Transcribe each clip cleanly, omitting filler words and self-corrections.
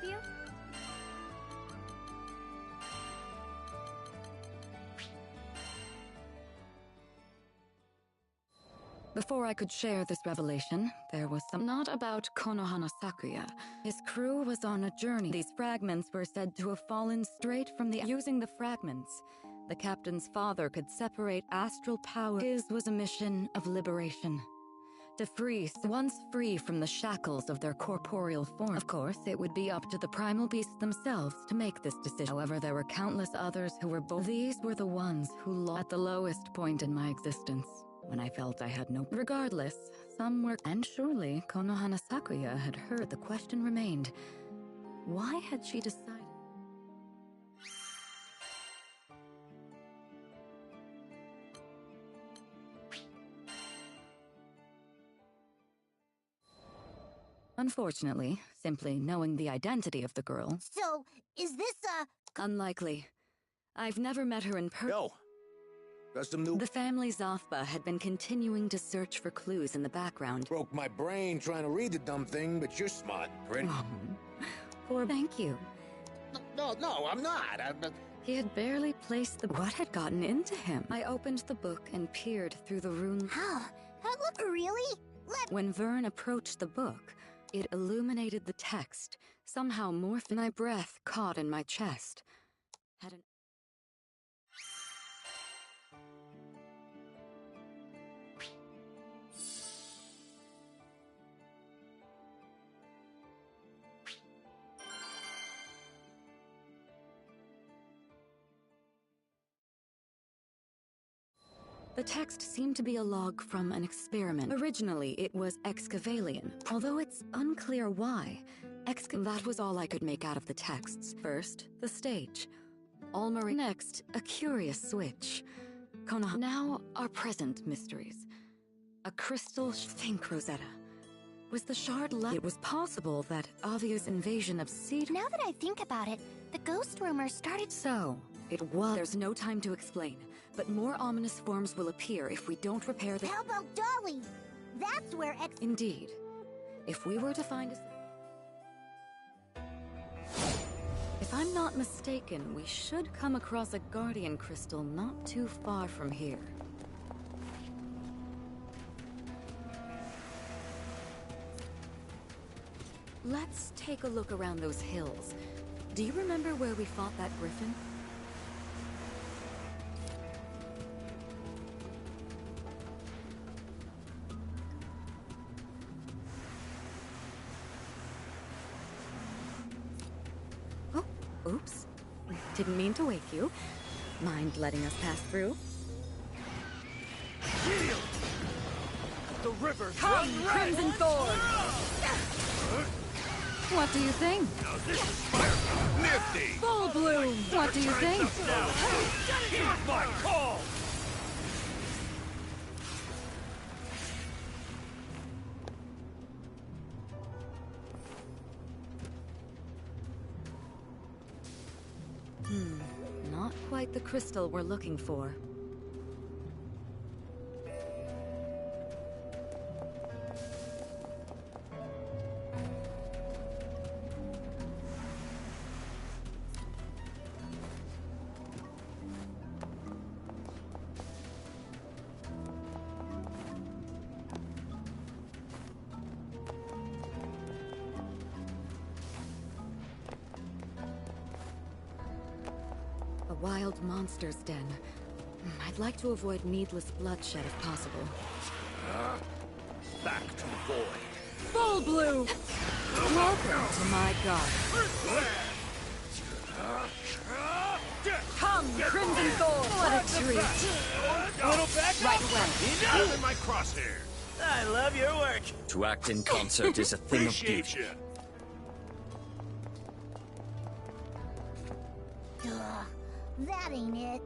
you? Before I could share this revelation, there was some not about Konohana Sakuya. His crew was on a journey. These fragments were said to have fallen straight from the... Using the fragments, the captain's father could separate astral power. His was a mission of liberation. To free, once free from the shackles of their corporeal form. Of course, it would be up to the primal beasts themselves to make this decision. However, there were countless others who were both. These were the ones who lost at the lowest point in my existence, when I felt I had no... Regardless, some were... And surely, Konohana Sakuya had heard. The question remained, why had she decided? Unfortunately, simply knowing the identity of the girl... So, is this Unlikely. I've never met her in person. Yo! Got some new... The family Zothba had been continuing to search for clues in the background. Broke my brain trying to read the dumb thing, but you're smart, Prince. Poor... Thank you. No, I'm not. He had barely placed the... What had gotten into him? I opened the book and peered through the rune... How? Look, really? When Vern approached the book, it illuminated the text, somehow morphed. My breath caught in my chest. Had an... The text seemed to be a log from an experiment. Originally, it was Excavalian, although it's unclear why. That was all I could make out of the texts. First, the stage. Almari. Next, a curious switch. Konoha. Now, our present mysteries. A crystal think Rosetta. Was the shard left? It was possible that Avia's invasion of Cedar... Now that I think about it, the ghost rumor started... So, it was... There's no time to explain, but more ominous forms will appear if we don't repair the... How about Dolly? That's where Indeed. If we were to find a... If I'm not mistaken, we should come across a guardian crystal not too far from here. Let's take a look around those hills. Do you remember where we fought that griffin? Oh, oops. Didn't mean to wake you. Mind letting us pass through? Yield! The river's Come, Crimson Thorn! What do you think? Now this is fire! Nifty! Full bloom! What do you think? Here's my call! Not quite the crystal we're looking for. Wild monster's den. I'd like to avoid needless bloodshed if possible. Back to the void. Full bloom! Welcome to my garden. Come, Crimson Thorn! What a treat! A little back Right away. Enough in my crosshairs. I love your work. To act in concert is a thing of Appreciate beauty. you. That ain't it.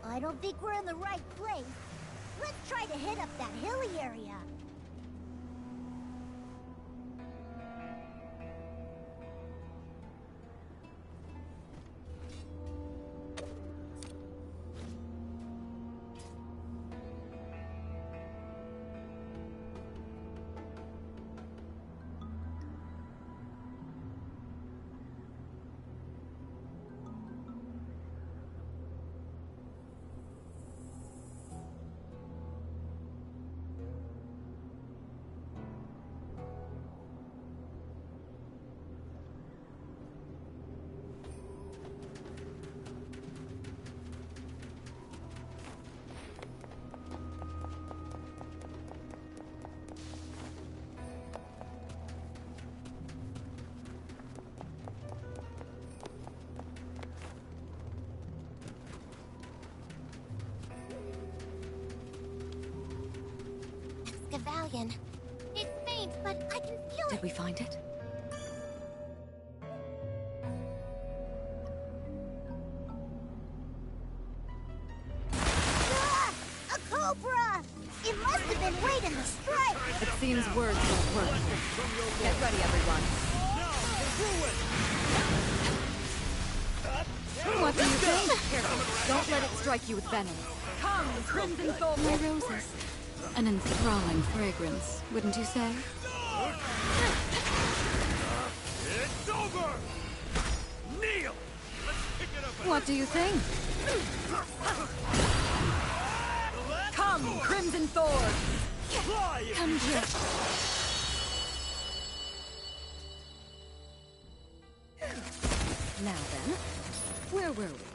I don't think we're in the right place. Let's try to hit up that hilly area. Gavalion. It's faint, but I can feel it. Did we find it? Ah! A cobra! It must have been waiting to strike! It seems words won't work. Get ready, everyone. What do you think? Careful. Don't let it strike you with venom. Come, Crimson Soul. My roses. An enthralling fragrance, wouldn't you say? It's over! Kneel! Let's pick it up. What do you think? Come, Crimson Thorn! Fly! Come here. Now then, where were we?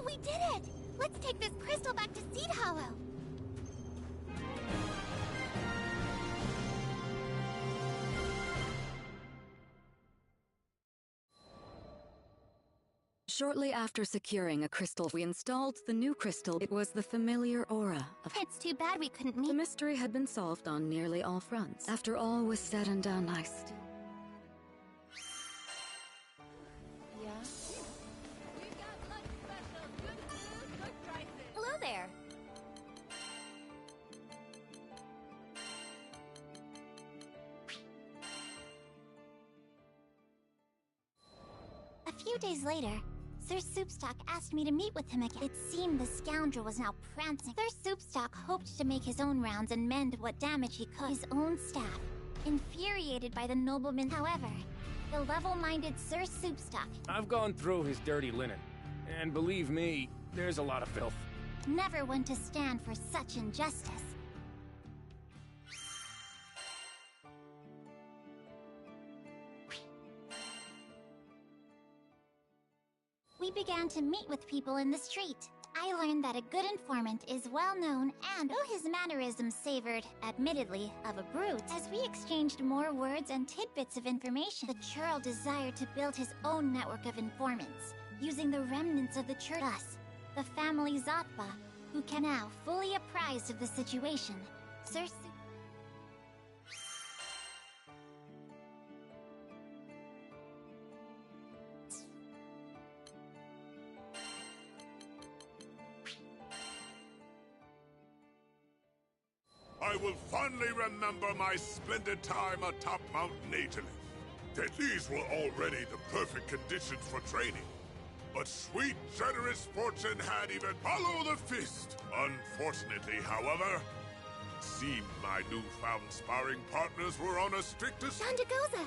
We did it! Let's take this crystal back to Seed Hollow. Shortly after securing a crystal, we installed the new crystal. It was the familiar aura of... It's too bad we couldn't meet. The mystery had been solved on nearly all fronts. After all was said and done, I still... Hello there. A few days later, Sir Soupstock asked me to meet with him again. It seemed the scoundrel was now prancing. Sir Soupstock hoped to make his own rounds and mend what damage he could. His own staff. Infuriated by the nobleman, however, the level-minded Sir Soupstock I've gone through his dirty linen, and believe me, there's a lot of filth. never one to stand for such injustice. We began to meet with people in the street. I learned that a good informant is well known, and though his mannerisms savored, admittedly, of a brute, as we exchanged more words and tidbits of information, the churl desired to build his own network of informants, using the remnants of the church. Us, the family Zatba, who can now, fully apprised of the situation, Sir I will fondly remember my splendid time atop Mount Natalith. That these were already the perfect conditions for training. But sweet, generous fortune had even follow the fist. Unfortunately, however, it seemed my newfound sparring partners were on a strictest... Chandagoza!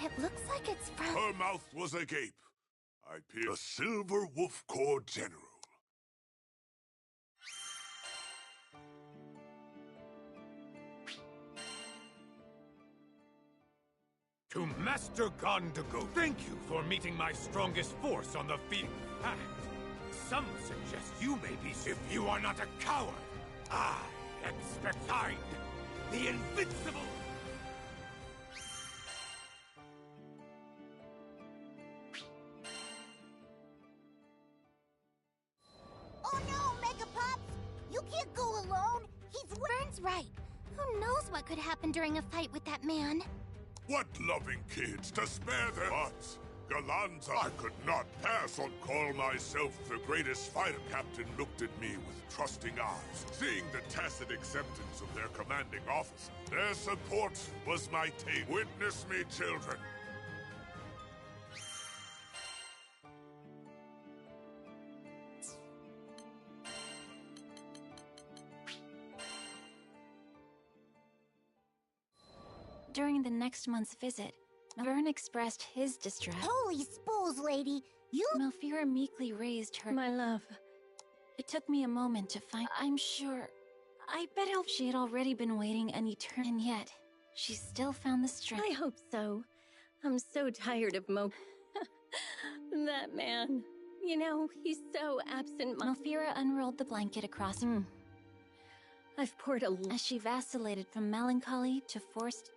It looks like it's from... Her mouth was agape. I peered a silver wolf corps general. To Master Gondago, thank you for meeting my strongest force on the field. Fact. Some suggest you may be if you are not a coward. I expect kind, the invincible. Oh no, Mega Pops! You can't go alone! Vern's right. Who knows what could happen during a fight with that man? What loving kids to spare their butts! Galanza, I could not pass on call myself the greatest fighter. Captain looked at me with trusting eyes, seeing the tacit acceptance of their commanding officer. Their support was my tape. Witness me, children. During the next month's visit, Vern expressed his distress. Holy spools, lady! You— Malfira meekly raised her— My love. It took me a moment to find— I'm sure— I bet she had already been waiting an eternity, and yet, she still found the strength. I hope so. I'm so tired of that man. You know, he's so absent. Malfira unrolled the blanket across her. I've poured a— As she vacillated from melancholy to forced—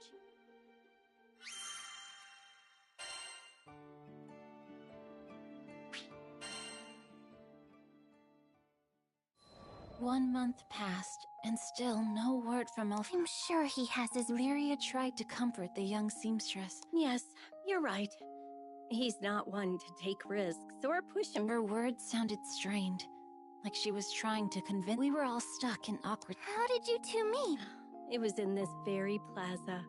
1 month passed, and still no word from Malfira. I'm sure he has his— Lyria tried to comfort the young seamstress. Yes, you're right. He's not one to take risks or push him. Her words sounded strained, like she was trying to convince— We were all stuck in awkward— How did you two meet? It was in this very plaza.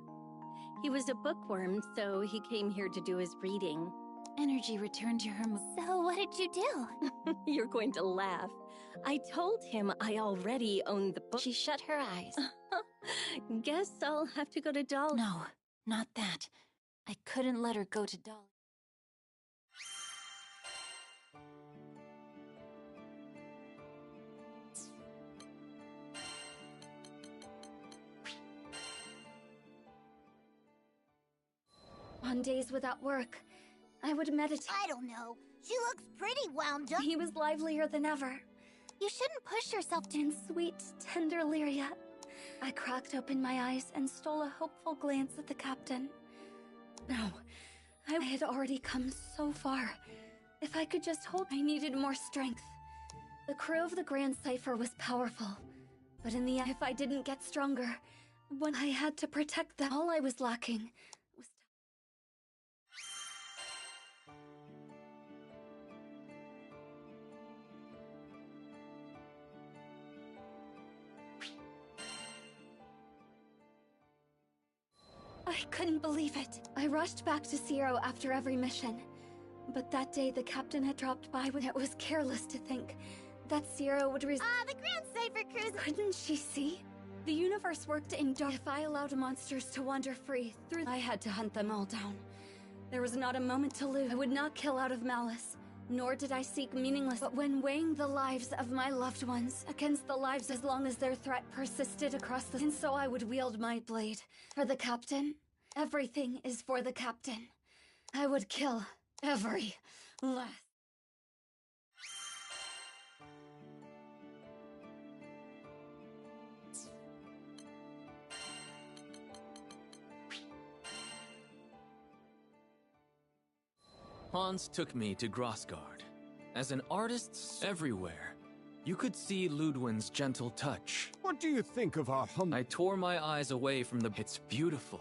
He was a bookworm, so he came here to do his reading. Energy returned to her. So what did you do? You're going to laugh. I told him I already owned the book. She shut her eyes. Guess I'll have to go to Dolly. No, not that. I couldn't let her go to Dolly. On days without work, I would meditate. I don't know. She looks pretty wound up. He was livelier than ever. You shouldn't push yourself In sweet, tender Lyria, I cracked open my eyes and stole a hopeful glance at the captain. No, I had already come so far. If I could just hold, I needed more strength. The crew of the Grand Cipher was powerful, but in the end, if I didn't get stronger, when I had to protect them, all I was lacking was I couldn't believe it. I rushed back to Zero after every mission. But that day the captain had dropped by when it was careless to think that Zero would the Grand Cipher Cruise— Couldn't she see? The universe worked in dark. If I allowed monsters to wander free through, I had to hunt them all down. There was not a moment to lose. I would not kill out of malice, nor did I seek meaningless. But when weighing the lives of my loved ones against the lives as long as their threat persisted across the— And so I would wield my blade. For the captain, everything is for the captain. I would kill every last. Hans took me to Grossgard. As an artist, everywhere, you could see Ludwin's gentle touch. What do you think of our I tore my eyes away from the— It's beautiful.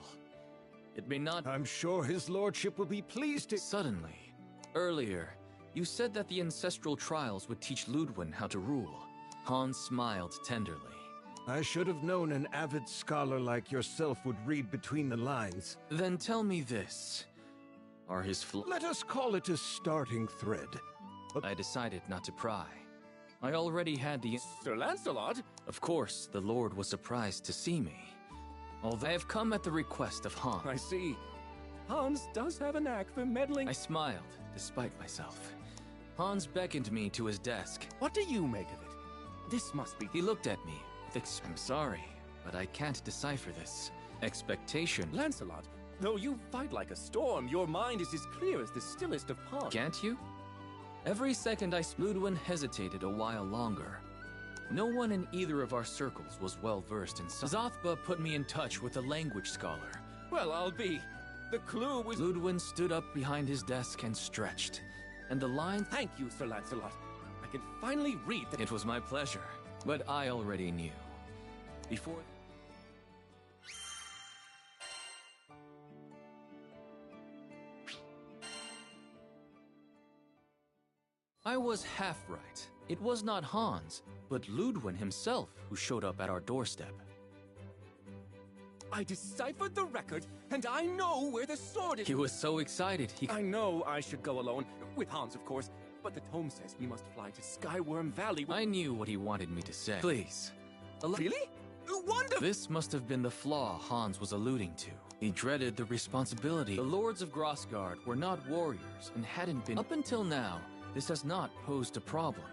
It may not— I'm sure his lordship will be pleased to— Suddenly, earlier, you said that the ancestral trials would teach Ludwin how to rule. Hans smiled tenderly. I should have known an avid scholar like yourself would read between the lines. Then tell me this. Are his Let us call it a starting thread. I decided not to pry. I already had the— Sir Lancelot? Of course, the Lord was surprised to see me. Although I have come at the request of Hans. I see. Hans does have a knack for meddling. I smiled, despite myself. Hans beckoned me to his desk. What do you make of it? This must be— He looked at me. I'm sorry, but I can't decipher this. Expectation. Lancelot, Though you fight like a storm, your mind is as clear as the stillest of ponds. Can't you? Every second Ludwin hesitated a while longer. No one in either of our circles was well versed in Zothba put me in touch with a language scholar. Well, I'll be. The clue was... Ludwin stood up behind his desk and stretched, and the lines... Thank you, Sir Lancelot. I can finally read the... It was my pleasure, but I already knew. Before... I was half right. It was not Hans, but Ludwin himself who showed up at our doorstep. I deciphered the record, and I know where the sword is. He was so excited, I know I should go alone, with Hans, of course, but the tome says we must fly to Skyworm Valley. I knew what he wanted me to say. Please. Really? Wonderful! This must have been the flaw Hans was alluding to. He dreaded the responsibility. The Lords of Grossgard were not warriors and hadn't been. Up until now, this has not posed a problem.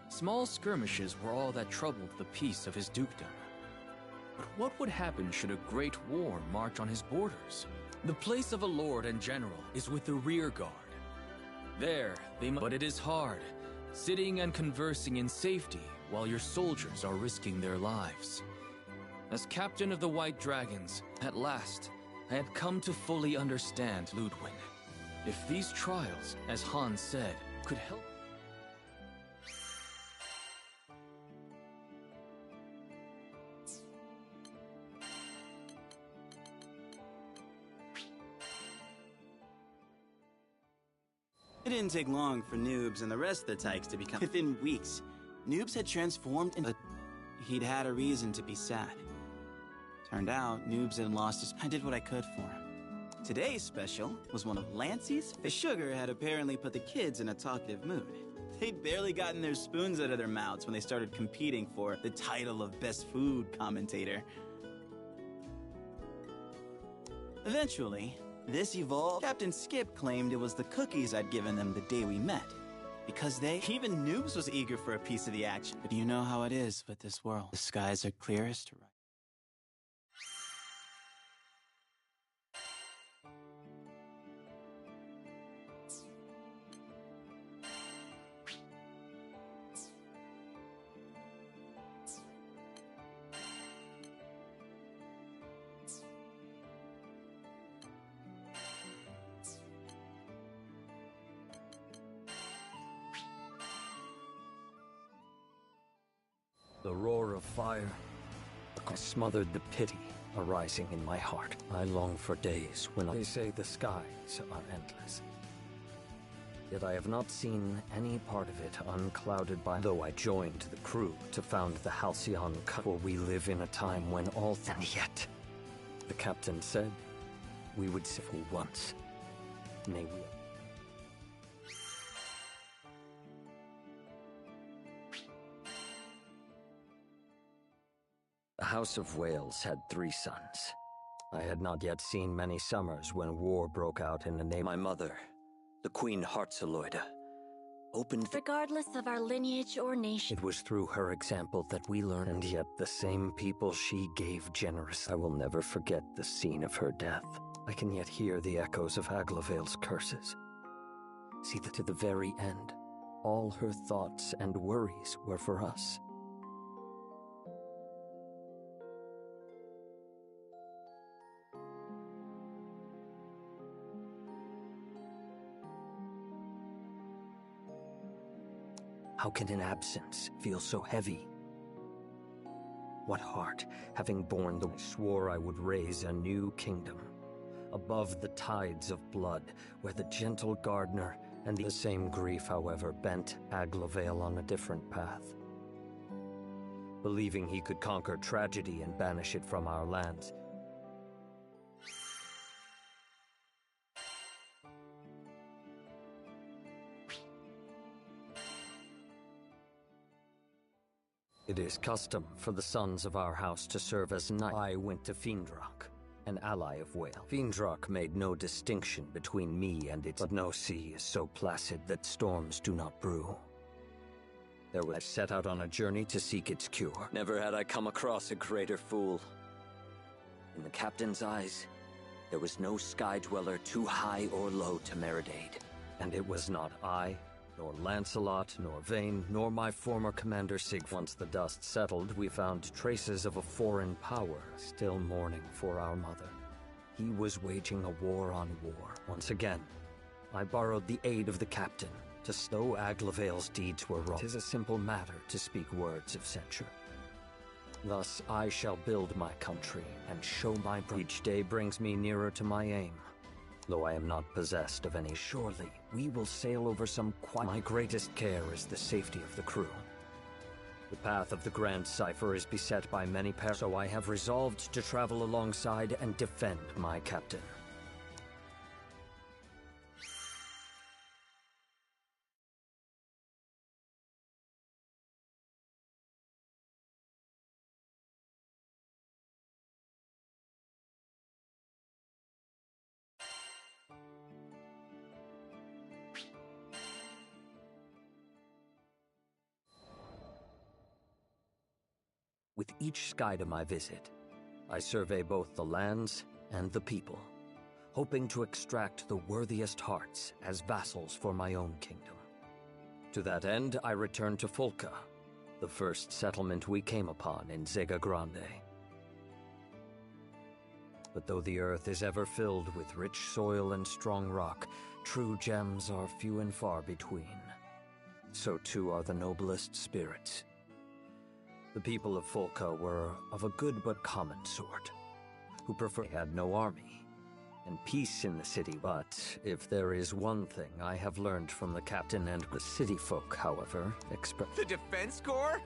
Small skirmishes were all that troubled the peace of his dukedom. But what would happen should a great war march on his borders? The place of a lord and general is with the rear guard. There, but it is hard, sitting and conversing in safety while your soldiers are risking their lives. As captain of the White Dragons, at last, I had come to fully understand Ludwin. If these trials, as Hans said, could help... It didn't take long for Noobs and the rest of the Tykes to become... Within weeks, Noobs had transformed into... He'd had a reason to be sad. Turned out, Noobs had lost his... I did what I could for him. Today's special was one of Lancey's. The sugar had apparently put the kids in a talkative mood. They'd barely gotten their spoons out of their mouths when they started competing for the title of Best Food Commentator. Eventually, this evolved. Captain Skip claimed it was the cookies I'd given them the day we met. Because even Noobs was eager for a piece of the action. But you know how it is with this world. The skies are clearest right. The roar of fire smothered the pity arising in my heart. I long for days when they say the skies are endless. Yet I have not seen any part of it unclouded by... Though I joined the crew to found the Halcyon Cup, for we live in a time when all... And yet, the captain said, we would see for once. May we... The House of Wales had 3 sons. I had not yet seen many summers when war broke out in the name. My mother, the Queen Heartseloida, opened... Regardless of our lineage or nation. It was through her example that we learned, and yet the same people she gave generous. I will never forget the scene of her death. I can yet hear the echoes of Aglavale's curses. See that to the very end, all her thoughts and worries were for us. How can an absence feel so heavy? What heart, having borne the... swore I would raise a new kingdom, above the tides of blood, where the gentle gardener and the same grief, however, bent Aglavale on a different path. Believing he could conquer tragedy and banish it from our lands, it is custom for the sons of our house to serve as knights. I went to Fiendrock, an ally of Wales. Fiendrock made no distinction between me and its... But no sea is so placid that storms do not brew. I set out on a journey to seek its cure. Never had I come across a greater fool. In the captain's eyes, There was no sky dweller too high or low to merit aid. And it was not I, nor Lancelot, nor Vayne, nor my former commander Sig. Once the dust settled, we found traces of a foreign power still mourning for our mother. He was waging a war on war. Once again, I borrowed the aid of the captain. To though Aglavale's deeds were wrong, 'tis a simple matter to speak words of censure. Thus I shall build my country and show my pride. Each day brings me nearer to my aim. Though I am not possessed of any, surely we will sail over some quiet. My greatest care is the safety of the crew. The path of the Grand Cipher is beset by many perils, so I have resolved to travel alongside and defend my captain. With each sky to my visit, I survey both the lands and the people, hoping to extract the worthiest hearts as vassals for my own kingdom. To that end, I return to Folca, the first settlement we came upon in Zega Grande. But though the earth is ever filled with rich soil and strong rock, true gems are few and far between. So too are the noblest spirits. The people of Folca were of a good but common sort, who had no army, and peace in the city. But if there is one thing I have learned from the captain and the city folk, however, The Defense Corps?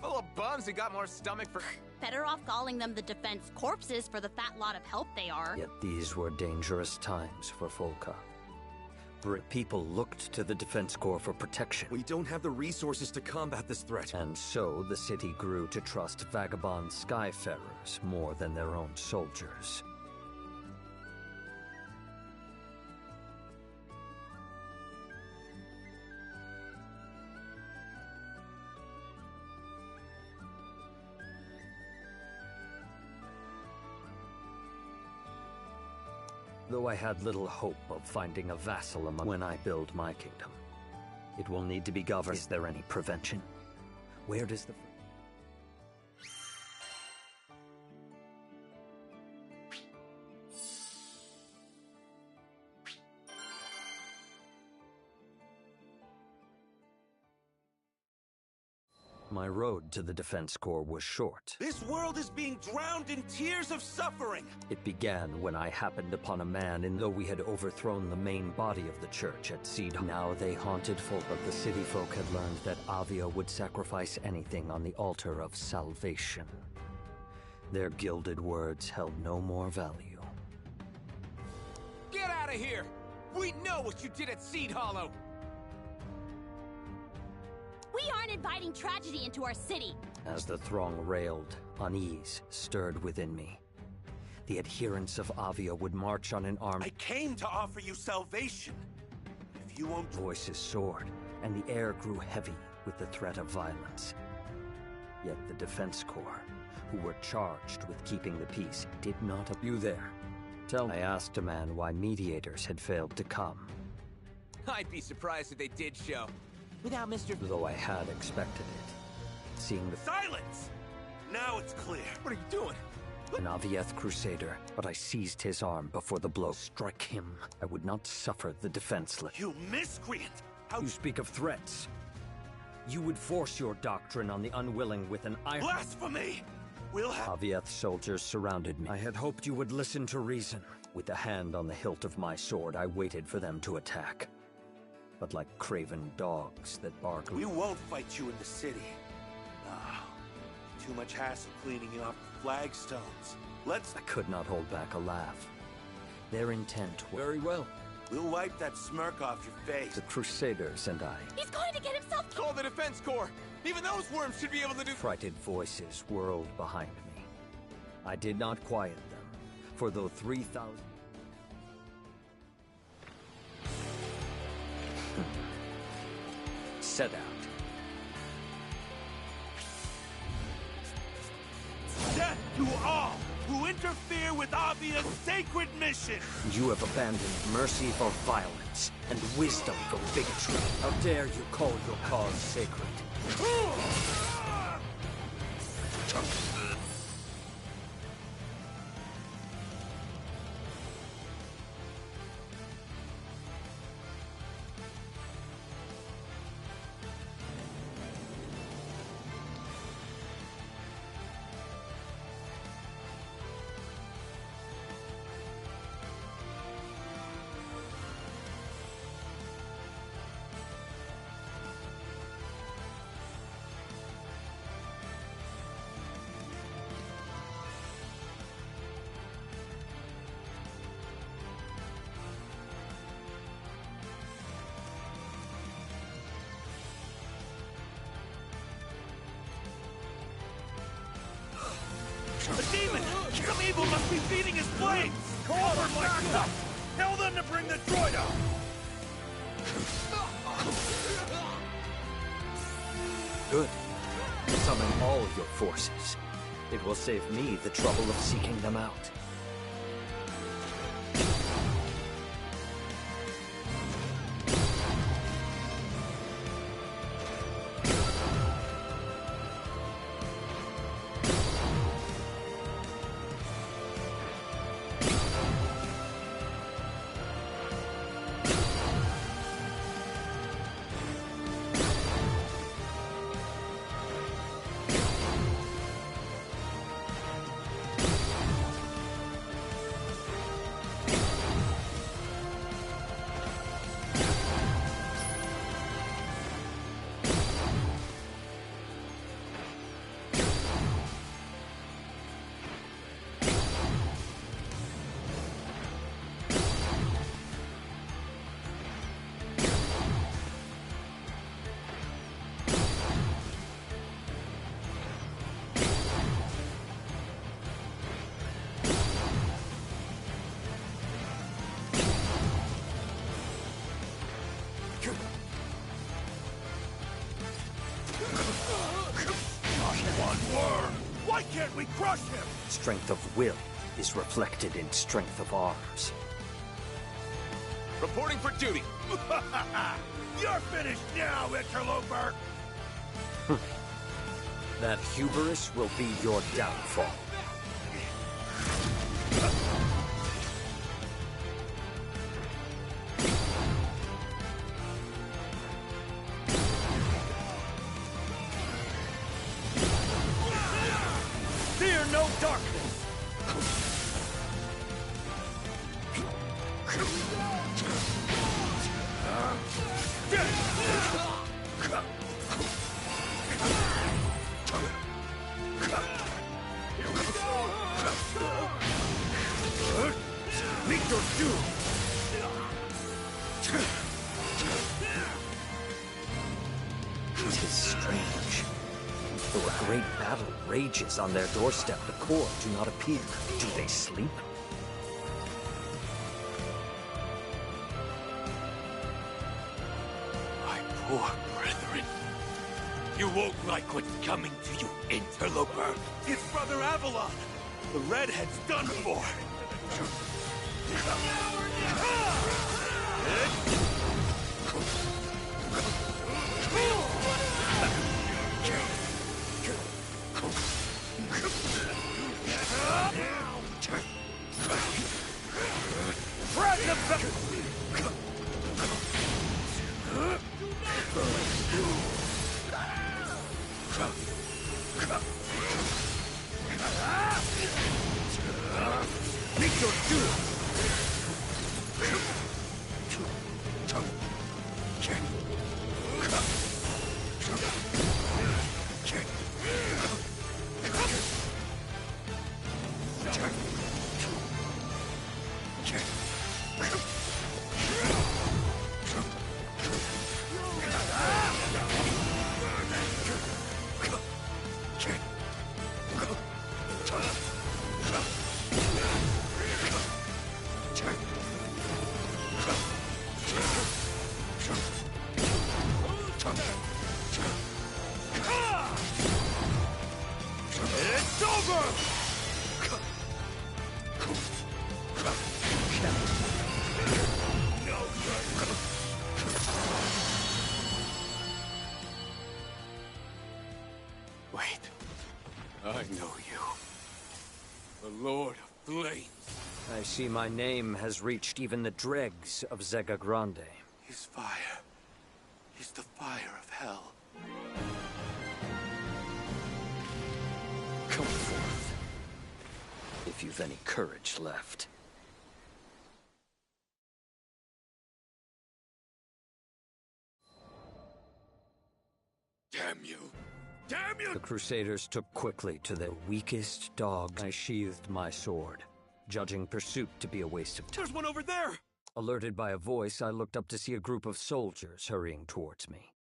Full of bums who got more stomach for... Better off calling them the Defense Corpses for the fat lot of help they are. Yet these were dangerous times for Folca. People looked to the Defense Corps for protection. We don't have the resources to combat this threat. And so the city grew to trust vagabond skyfarers more than their own soldiers. Though I had little hope of finding a vassal among when I build my kingdom. It will need to be governed. Is there any prevention? Where does the... My road to the Defense Corps was short. This world is being drowned in tears of suffering! It began when I happened upon a man, and though we had overthrown the main body of the church at Seed, now they haunted folk. But the city folk had learned that Avia would sacrifice anything on the altar of salvation. Their gilded words held no more value. Get out of here! We know what you did at Seed Hollow! We aren't inviting tragedy into our city! As the throng railed, unease stirred within me. The adherents of Avia would march on an arm. I came to offer you salvation. If you won't... Voices soared, and the air grew heavy with the threat of violence. Yet the Defense Corps, who were charged with keeping the peace, did not appear. You there? I asked a man why mediators had failed to come. I'd be surprised if they did show. Without Mr. Though I had expected it. Seeing the... Silence! Now it's clear. What are you doing? An Avieth Crusader, but I seized his arm before the blow. Strike him. I would not suffer the defenseless. You miscreant! How... You speak of threats. You would force your doctrine on the unwilling with an iron... Blasphemy! We'll have... Avieth soldiers surrounded me. I had hoped you would listen to reason. With a hand on the hilt of my sword, I waited for them to attack. But like craven dogs that bark... We won't fight you in the city. No. Too much hassle cleaning off the flagstones. I could not hold back a laugh. Their intent was... Very well. We'll wipe that smirk off your face. The Crusaders and I... He's going to get himself... Call the Defense Corps! Even those worms should be able to do... Frighted voices whirled behind me. I did not quiet them, for though 3,000... Set out. Death to all who interfere with Avia's sacred mission! You have abandoned mercy for violence and wisdom for bigotry. How dare you call your cause sacred? A demon! Some evil must be feeding his flames! Call for backup! Tell them to bring the droid up! Good. Summon all your forces. It will save me the trouble of seeking them out. Why can't we crush him? Strength of will is reflected in strength of arms. Reporting for duty. You're finished now, interloper! That hubris will be your downfall. Fear no darkness! Meet your doom! It is strange. Though a great battle rages on their doorstep, the Corps do not appear. Do they sleep? My poor brethren. You won't like what's coming to you, interloper. It's Brother Avalon! The Redhead's done for! Meet your doom! It's over! Wait. I know you. The Lord of Flames. I see my name has reached even the dregs of Zega Grande. His fire. He's the fire of hell. Come forth, if you've any courage left. Damn you! Damn you! The Crusaders took quickly to their weakest dog. I sheathed my sword, judging pursuit to be a waste of time. There's one over there! Alerted by a voice, I looked up to see a group of soldiers hurrying towards me.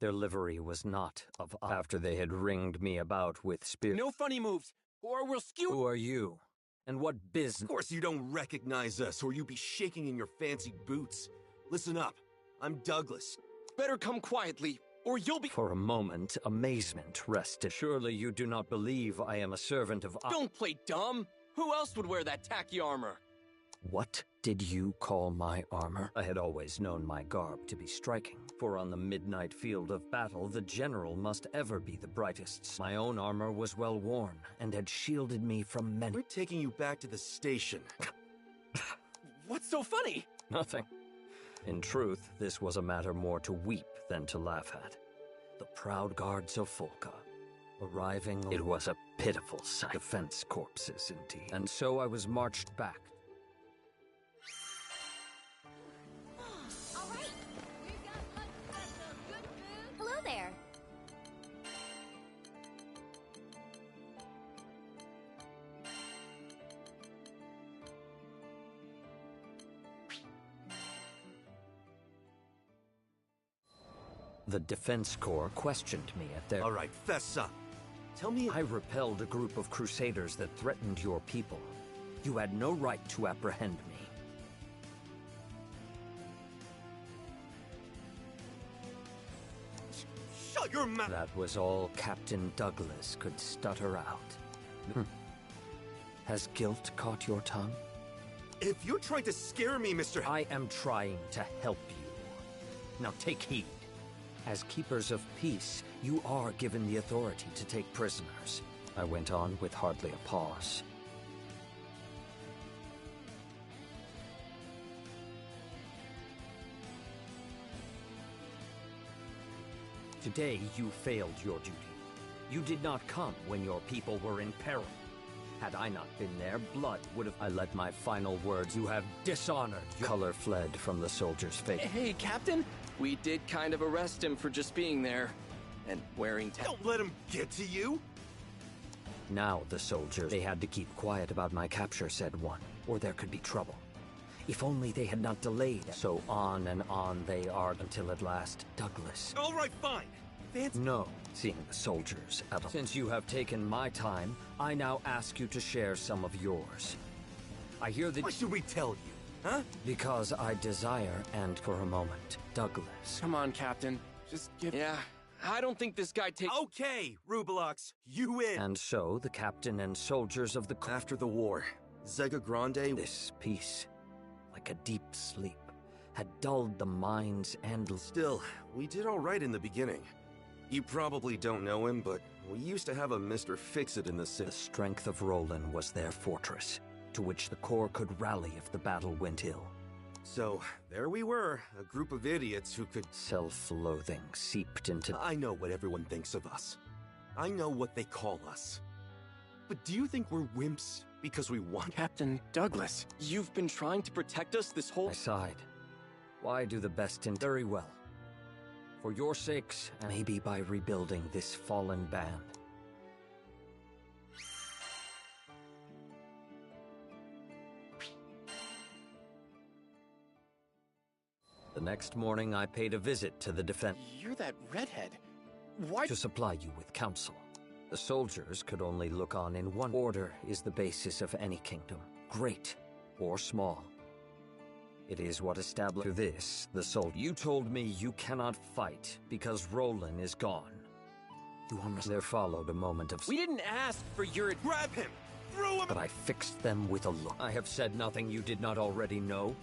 Their livery was not of after they had ringed me about with spears. No funny moves, or we'll skew— Who are you? And what business? Of course you don't recognize us, or you'd be shaking in your fancy boots. Listen up. I'm Douglas. Better come quietly, or you'll be— For a moment, amazement rested. Surely you do not believe I am a servant of— Don't play dumb! Who else would wear that tacky armor? What did you call my armor? I had always known my garb to be striking, for on the midnight field of battle, the general must ever be the brightest. My own armor was well worn, and had shielded me from many— We're taking you back to the station. What's so funny? Nothing. In truth, this was a matter more to weep than to laugh at. The proud guards of Folka, arriving— It was a pitiful sight. Defense corpses, indeed. And so I was marched back. Hello there. The Defense Corps questioned me at their— All right, fess up. Tell me— I repelled a group of crusaders that threatened your people. You had no right to apprehend me. Shut your mouth! That was all Captain Douglas could stutter out. Has guilt caught your tongue? If you're trying to scare me, Mr. I am trying to help you. Now take heed. As keepers of peace, you are given the authority to take prisoners. I went on with hardly a pause. Today you failed your duty. You did not come when your people were in peril. Had I not been there, blood would have— I let my final words— You have dishonored— Color fled from the soldier's face. Hey, Captain! We did kind of arrest him for just being there. And wearing— Don't let him get to you! Now the soldiers— They had to keep quiet about my capture, said one, or there could be trouble. If only they had not delayed. So on and on they argued until at last, Douglas— All right, fine. No, seeing the soldiers at all. Since you have taken my time, I now ask you to share some of yours. I hear that— Why should we tell you, huh? Because I desire, and for a moment, Douglas— Come on, Captain. Just give— Yeah, I don't think this guy takes— Okay, Rubelox, you win! And so, the captain and soldiers of the— After the war, Zega Grande— This peace, like a deep sleep, had dulled the minds and— Still, we did all right in the beginning. You probably don't know him, but we used to have a Mr. Fix-It in the city. The strength of Roland was their fortress, to which the Corps could rally if the battle went ill. So, there we were, a group of idiots who could— Self-loathing seeped into— I know what everyone thinks of us. I know what they call us. But do you think we're wimps because we want— Captain Douglas, you've been trying to protect us this whole— I sighed. Why do the best in— Very well. For your sakes, and maybe by rebuilding this fallen band. The next morning, I paid a visit to the defense. You're that redhead. Why— To supply you with counsel. The soldiers could only look on in one— Order is the basis of any kingdom, great or small. It is what established— To this, the soldier— You told me you cannot fight because Roland is gone. You almost— There followed a moment of— We didn't ask for your— Grab him! Throw him! But I fixed them with a look. I have said nothing you did not already know.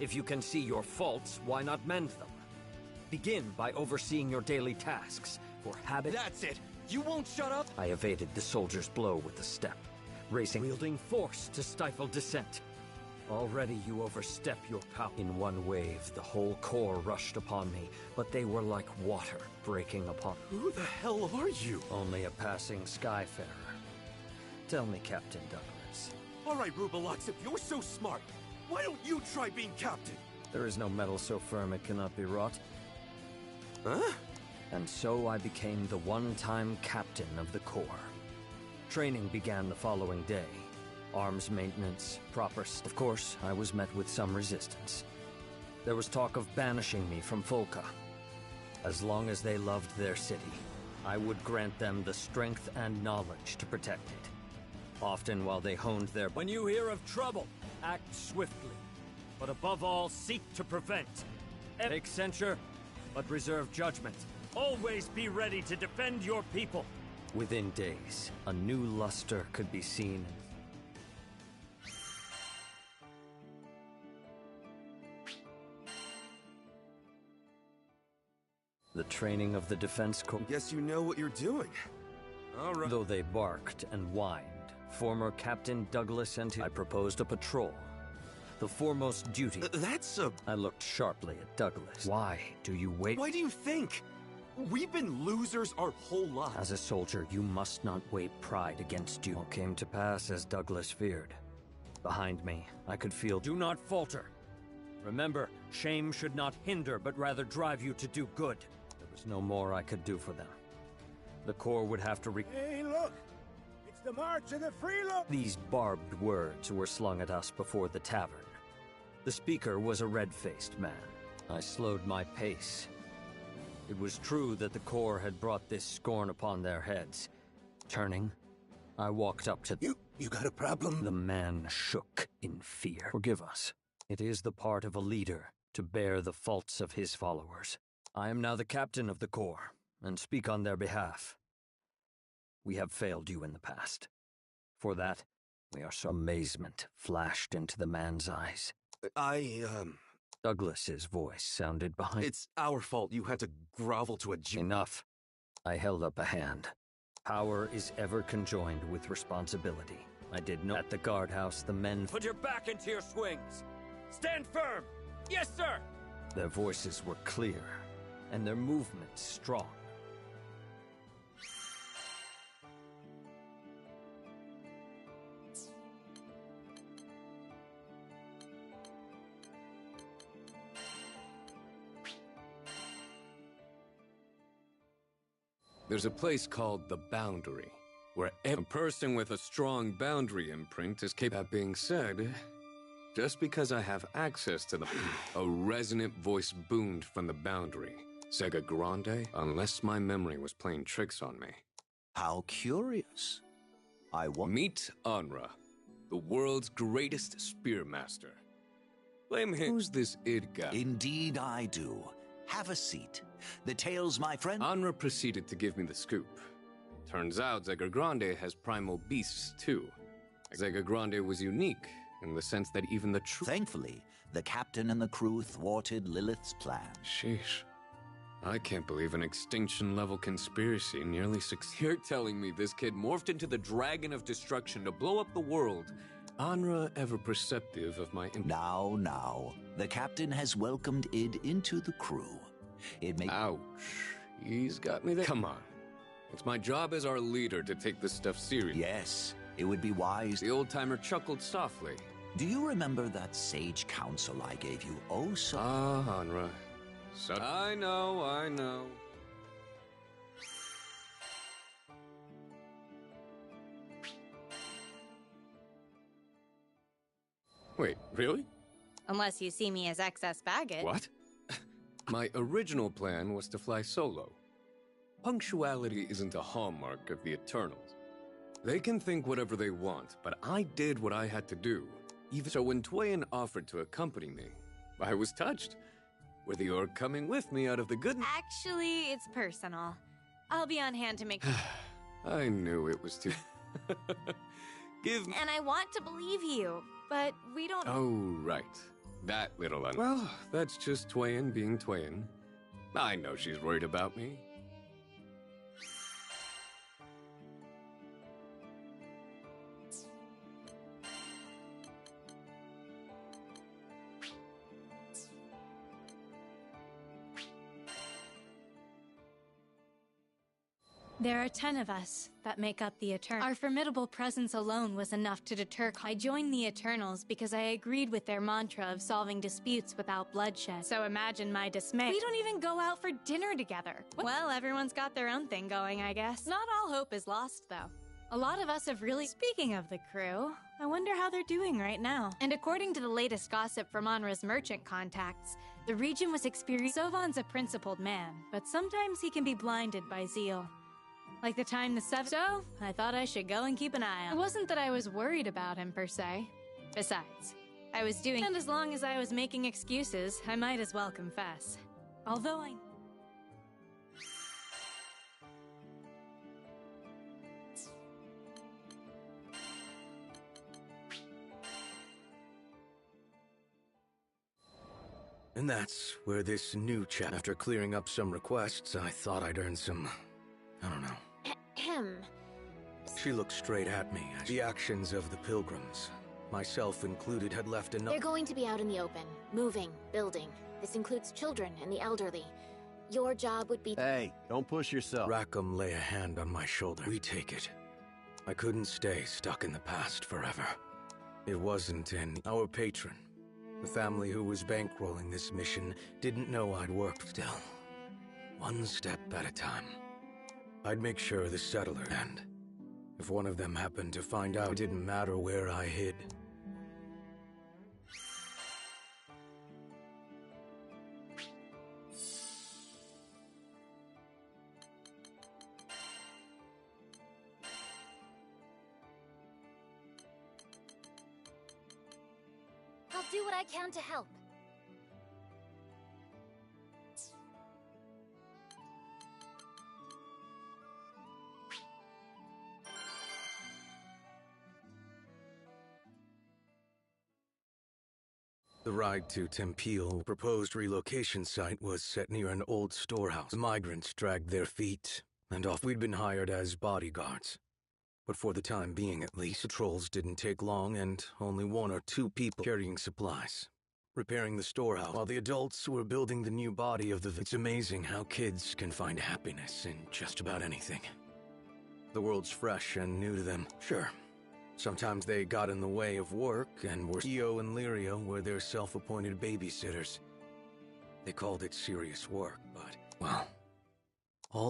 If you can see your faults, why not mend them? Begin by overseeing your daily tasks. For habit— That's it! You won't shut up? I evaded the soldier's blow with a step, racing, wielding force to stifle dissent. Already you overstep your power. In one wave, the whole corps rushed upon me, but they were like water breaking upon. Who the hell are you? Only a passing skyfarer. Tell me, Captain Douglas. All right, Rubelux, if you're so smart, why don't you try being captain? There is no metal so firm it cannot be wrought. Huh? And so I became the one-time captain of the corps. Training began the following day. Arms maintenance, Of course, I was met with some resistance. There was talk of banishing me from Folka. As long as they loved their city, I would grant them the strength and knowledge to protect it. Often while they honed their... When you hear of trouble, act swiftly. But above all, seek to prevent. Take censure, but reserve judgment. Always be ready to defend your people. Within days, a new luster could be seen. The training of the defense corps. Guess you know what you're doing. All right. Though they barked and whined, former Captain Douglas and I proposed a patrol. The foremost duty... That's a... I looked sharply at Douglas. Why do you wait? Why do you think? We've been losers our whole lives. As a soldier, you must not weigh pride against you. All came to pass as Douglas feared. Behind me, I could feel... Do not falter. Remember, shame should not hinder, but rather drive you to do good. There was no more I could do for them. The Corps would have to Hey, look! It's the March of the Freeload! These barbed words were slung at us before the tavern. The speaker was a red-faced man. I slowed my pace. It was true that the Corps had brought this scorn upon their heads. Turning, I walked up to... You got a problem? The man shook in fear. Forgive us. It is the part of a leader to bear the faults of his followers. I am now the captain of the Corps, and speak on their behalf. We have failed you in the past. For that, we are so... Amazement flashed into the man's eyes. Douglas's voice sounded behind... It's our fault you had to grovel to a Enough. I held up a hand. Power is ever conjoined with responsibility. I did not... At the guardhouse, the men... Put your back into your swings! Stand firm! Yes, sir! Their voices were clear, and their movements strong. There's a place called the Boundary, where a person with a strong boundary imprint is capable. That being said, just because I have access to a resonant voice boomed from the Boundary. Sega Grande, unless my memory was playing tricks on me. How curious. Meet Anra, the world's greatest spearmaster. Blame him. Who's this id guy? Indeed I do. Have a seat. The tales, my friend... Anra proceeded to give me the scoop. Turns out Sega Grande has primal beasts, too. Sega Grande was unique, in the sense that even the true... Thankfully, the captain and the crew thwarted Lilith's plan. Sheesh. I can't believe an extinction-level conspiracy nearly You're telling me this kid morphed into the Dragon of Destruction to blow up the world? Anra ever perceptive of my... Now. The captain has welcomed Id into the crew. It may... Ouch. He's got me there. Come on. It's my job as our leader to take this stuff seriously. Yes, it would be wise... The old-timer chuckled softly. Do you remember that sage counsel I gave you? Oh, so... Ah, Anra. So... I know. Wait, really? Unless you see me as excess baggage. What? My original plan was to fly solo. Punctuality isn't a hallmark of the Eternals. They can think whatever they want, but I did what I had to do. Even so, when Twain offered to accompany me, I was touched. Whether you're coming with me out of the good... Actually, it's personal. I'll be on hand to make... I knew it was too... Give me... And I want to believe you, but we don't... Oh, right. That little Well, that's just Twain being Twain. I know she's worried about me. There are 10 of us that make up the Eternals. Our formidable presence alone was enough to deter. I joined the Eternals because I agreed with their mantra of solving disputes without bloodshed. So imagine my dismay. We don't even go out for dinner together. Well, everyone's got their own thing going, I guess. Not all hope is lost, though. A lot of us have really... Speaking of the crew, I wonder how they're doing right now. And according to the latest gossip from Onra's merchant contacts, the region was experiencing... Sovan's a principled man, but sometimes he can be blinded by zeal. Like the time the seven... So, I thought I should go and keep an eye on. It wasn't that I was worried about him, per se. Besides, I was doing... And as long as I was making excuses, I might as well confess. Although I... And that's where this new chat... After clearing up some requests, I thought I'd earn some... I don't know. Ahem. She looked straight at me. The actions of the pilgrims, myself included, had left enough... They're going to be out in the open, moving, building. This includes children and the elderly. Your job would be... Hey, don't push yourself. Rackham lay a hand on my shoulder. We take it. I couldn't stay stuck in the past forever. It wasn't in... Our patron, the family who was bankrolling this mission, didn't know I'd worked still. One step at a time. I'd make sure the settler, and if one of them happened to find out, it didn't matter where I hid. I'll do what I can to help. The ride to Tempeal, proposed relocation site, was set near an old storehouse. The migrants dragged their feet, and off. We'd been hired as bodyguards. But for the time being, at least, the patrols didn't take long, and only 1 or 2 people carrying supplies, repairing the storehouse, while the adults were building the new body of the... It's amazing how kids can find happiness in just about anything. The world's fresh and new to them, sure. Sometimes they got in the way of work, and were... Io and Lirio were their self-appointed babysitters. They called it serious work, but, well...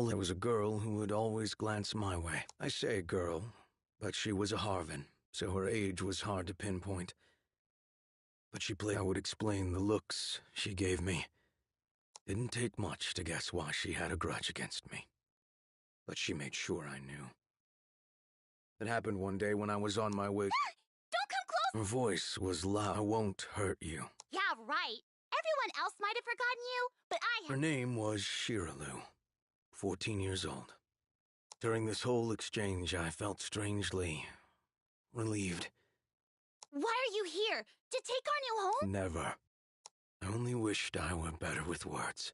There was a girl who would always glance my way. I say girl, but she was a Harvan, so her age was hard to pinpoint. But she played... I would explain the looks she gave me. Didn't take much to guess why she had a grudge against me. But she made sure I knew. It happened one day when I was on my way... Don't come close! Her voice was loud. I won't hurt you. Yeah, right. Everyone else might have forgotten you, but I have... Her name was Shiralu, 14 years old. During this whole exchange, I felt strangely... relieved. Why are you here? To take our new home? Never. I only wished I were better with words.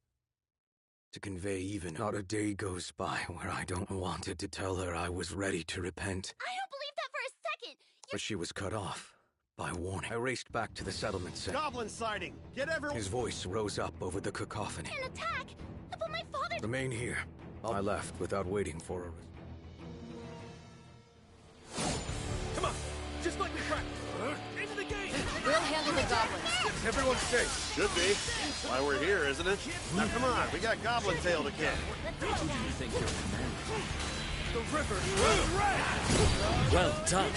To convey even... Not a day goes by where I don't wanted to tell her I was ready to repent. I don't believe that for a second! But she was cut off by warning. I raced back to the settlement center. Goblin sighting! Get everyone... His voice rose up over the cacophony. An attack! But my father... Remain here. I left without waiting for a... Come on! Just like we practiced! Into the gate! We'll handle the goblins. Everyone's safe. Should be. Why we're here, isn't it? Now come on, we got goblin tail to catch. Who do you think you're commanding? The river is red! Well done.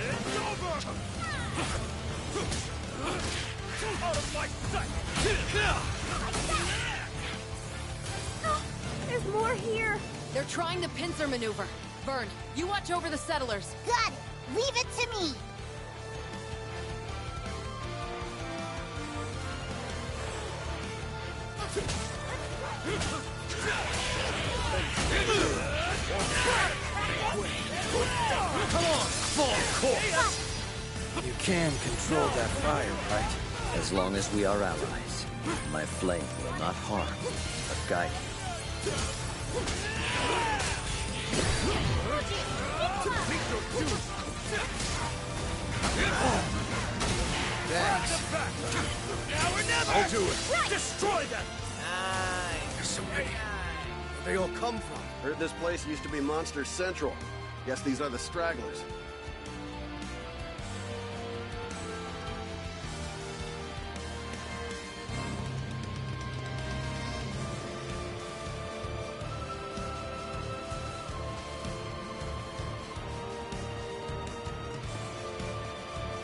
It's over! Out of my sight! There's more here! They're trying the pincer maneuver. Vern, you watch over the settlers. Got it! Leave it to me! Come on, fall corpse! You can control that fire, right? As long as we are allies, my flame will not harm, but guide you. it! Right. Destroy them! There's so many. Where'd they all come from? Heard this place used to be Monster Central. Guess these are the stragglers.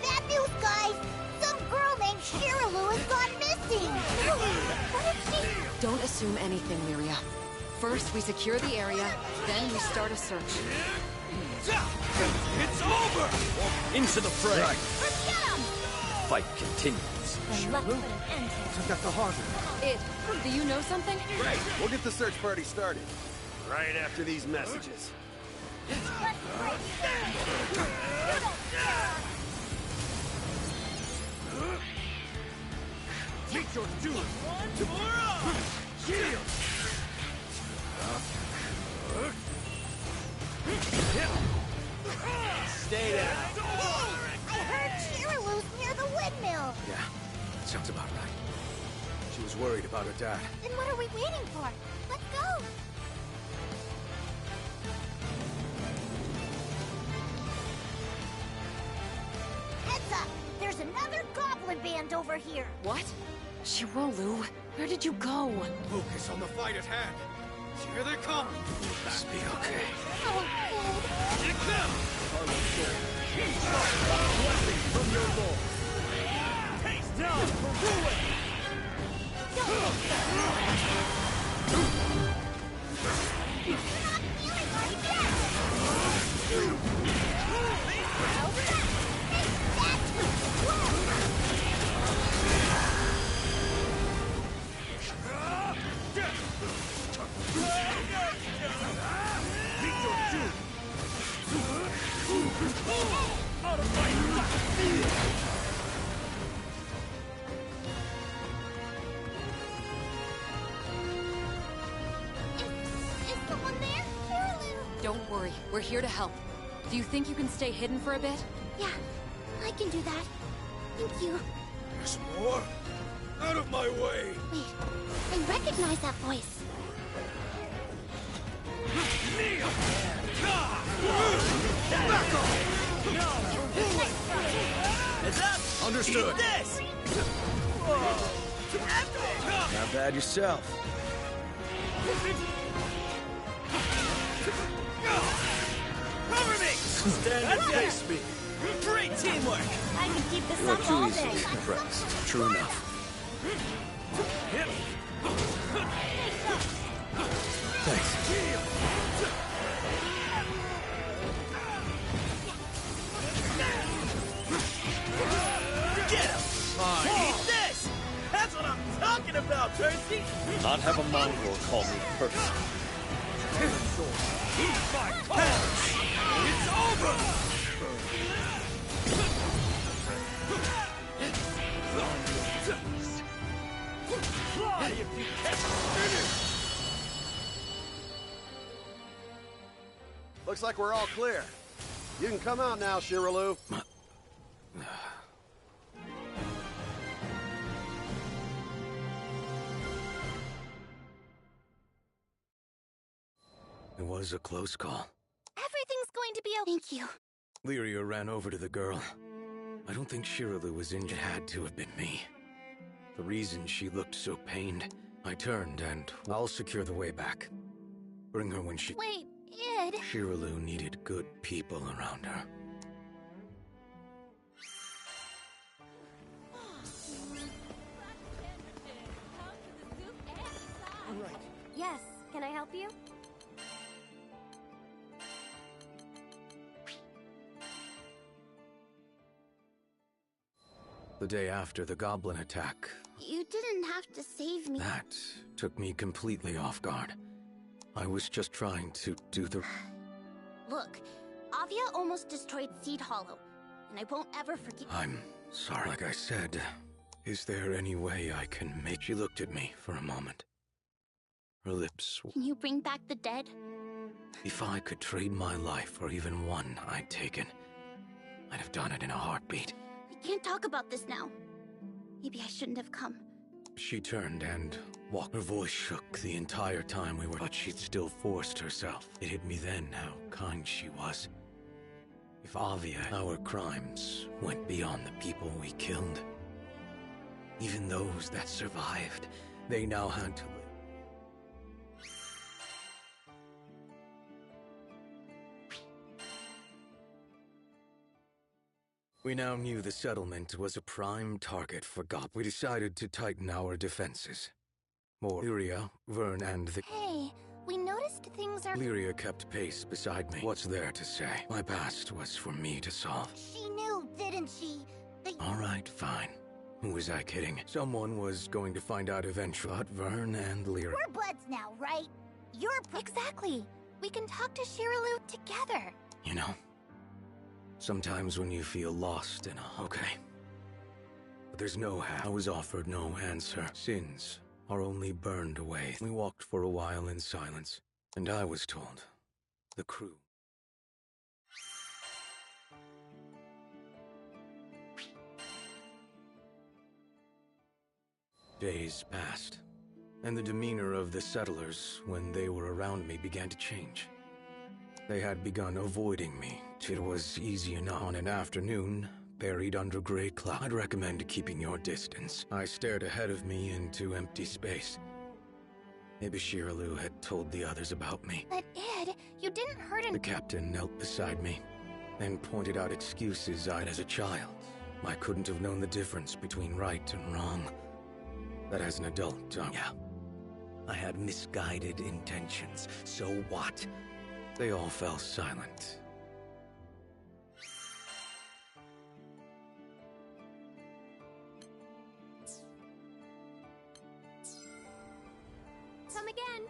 Bad news, guys! Some girl named Shiraloo has gone missing! What did she... Don't assume anything, Lyria. First, we secure the area, then we start a search. It's over! Into the fray! Let's get him! Fight continues. Then let's put an end to it. Took out the harbor. Do you know something? Great! We'll get the search party started. Right after these messages. Let's break through. You don't care! Meet your doom! Tomorrow! Shield! Stay down. I heard Shiraloo's near the windmill. Yeah, sounds about right. She was worried about her dad. Then what are we waiting for? Let's go! Heads up! There's another goblin band over here! What? Shirolu, where did you go? Focus on the fight at hand. Here they come. This be okay. Get them! Blessing from your lord. Taste now for ruin! Out of my Is someone there? Shiraloo! Don't worry, we're here to help. Do you think you can stay hidden for a bit? Yeah, I can do that. Thank you. There's more? Out of my way! Wait, I recognize that voice. Kneel! Back off! Heads up! Understood. Eat this! Not bad yourself. Cover me! Stand and face me. Great teamwork! I can keep this You are up too all easily day. impressed. True enough. Thanks. Get him! Fine. Eat this! That's what I'm talking about, Percy! Not have a mongrel call me Percy. Eat my punch! It's over! Fly if you can! Looks like we're all clear. You can come out now, Shiraloo. It was a close call. Everything's going to be okay. Thank you. Lyria ran over to the girl. I don't think Shiraloo was injured. It had to have been me. The reason she looked so pained. I turned and I'll secure the way back. Bring her when she... Wait, Id. Shiraloo needed good people around her. Yes, can I help you? The day after the goblin attack, You didn't have to save me. that took me completely off guard. I was just trying to do the... Look, Avia almost destroyed Seed Hollow, and I won't ever forget. I'm sorry. Like I said, is there any way I can make... She looked at me for a moment. Her lips... Can you bring back the dead? If I could trade my life for even one I'd taken, I'd have done it in a heartbeat. I can't talk about this now. Maybe I shouldn't have come. She turned and walked. Her voice shook the entire time we were, but she'd still forced herself. It hit me then how kind she was. If Avia, our crimes went beyond the people we killed. Even those that survived, they now had to live. We now knew the settlement was a prime target for GOP. We decided to tighten our defenses. More Lyria, Vern, and the... Hey, we noticed things are... Lyria kept pace beside me. What's there to say? My past was for me to solve. She knew, didn't she? All right, fine. Who was I kidding? Someone was going to find out eventually. But Vern and Lyria... We're buds now, right? You're... Exactly. We can talk to Shiralu together. You know, sometimes when you feel lost in a... Okay. But there's no how. I was offered no answer. Sins are only burned away. We walked for a while in silence, and I was told the crew... Days passed, and the demeanor of the settlers when they were around me began to change. They had begun avoiding me. It was easy enough. On an afternoon, buried under gray cloud, I'd recommend keeping your distance. I stared ahead of me into empty space. Maybe Shiralu had told the others about me. But Ed, you didn't hurt The captain knelt beside me and pointed out excuses I'd as a child. I couldn't have known the difference between right and wrong. That as an adult, yeah. I had misguided intentions. So what? They all fell silent. Come again.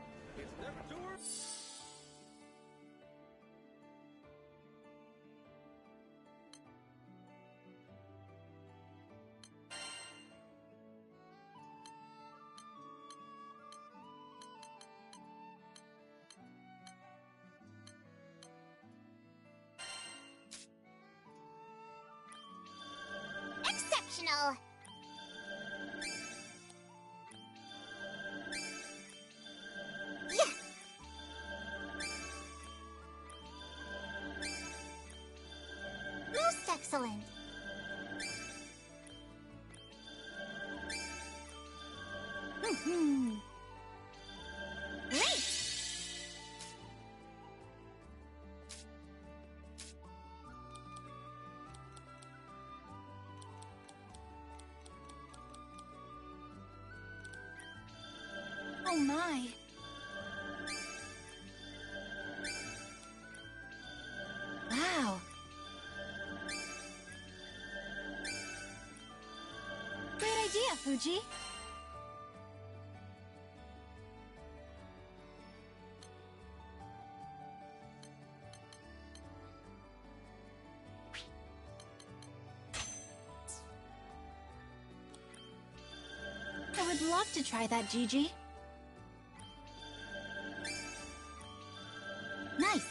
Exceptional. Yes. Most excellent. Great. Oh my. Wow. Great idea, Fuji. I would love to try that, Gigi. Nice.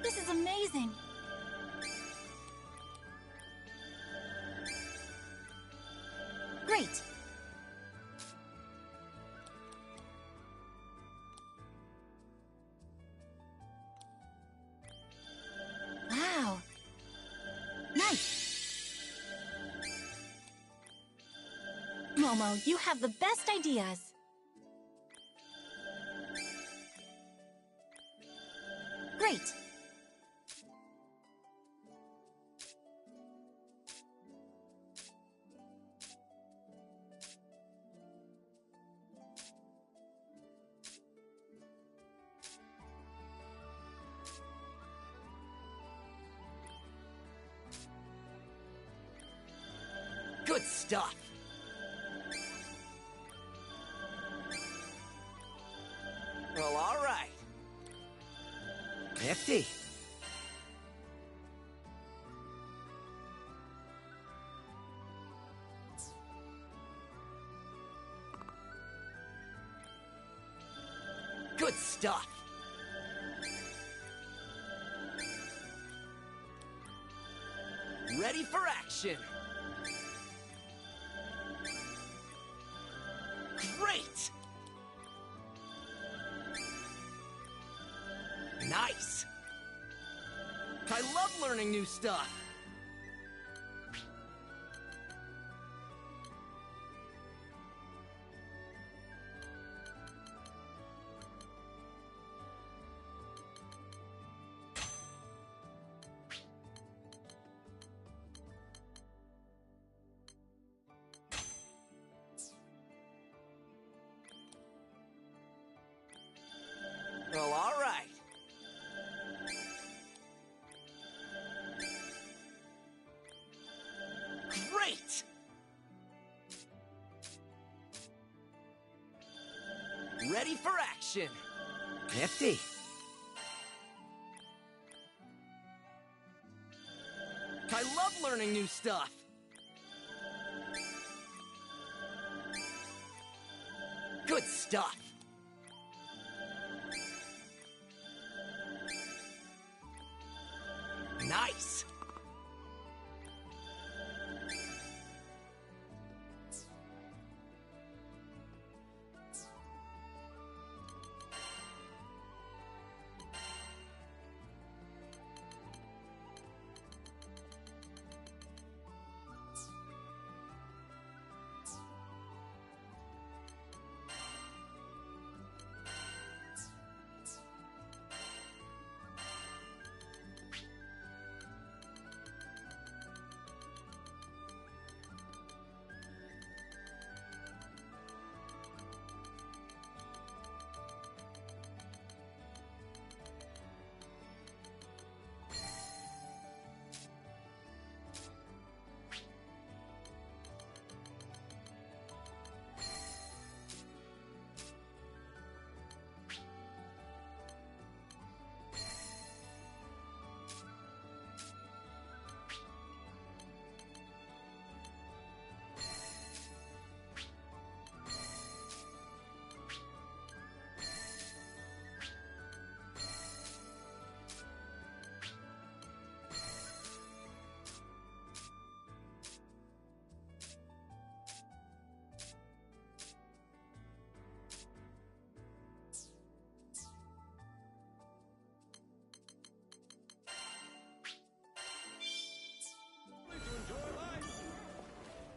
This is amazing. Great. Wow. Nice. Momo, you have the best ideas. Great. Good stuff. Well, all right. Nifty. Good stuff. Ready for action! Great! Nice! I love learning new stuff! Well, all right. Great! Ready for action. Nifty. I love learning new stuff. Good stuff. Nice!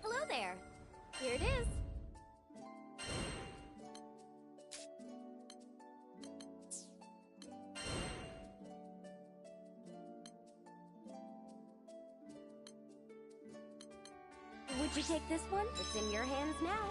Hello there. Here it is. Would you take this one? It's in your hands now.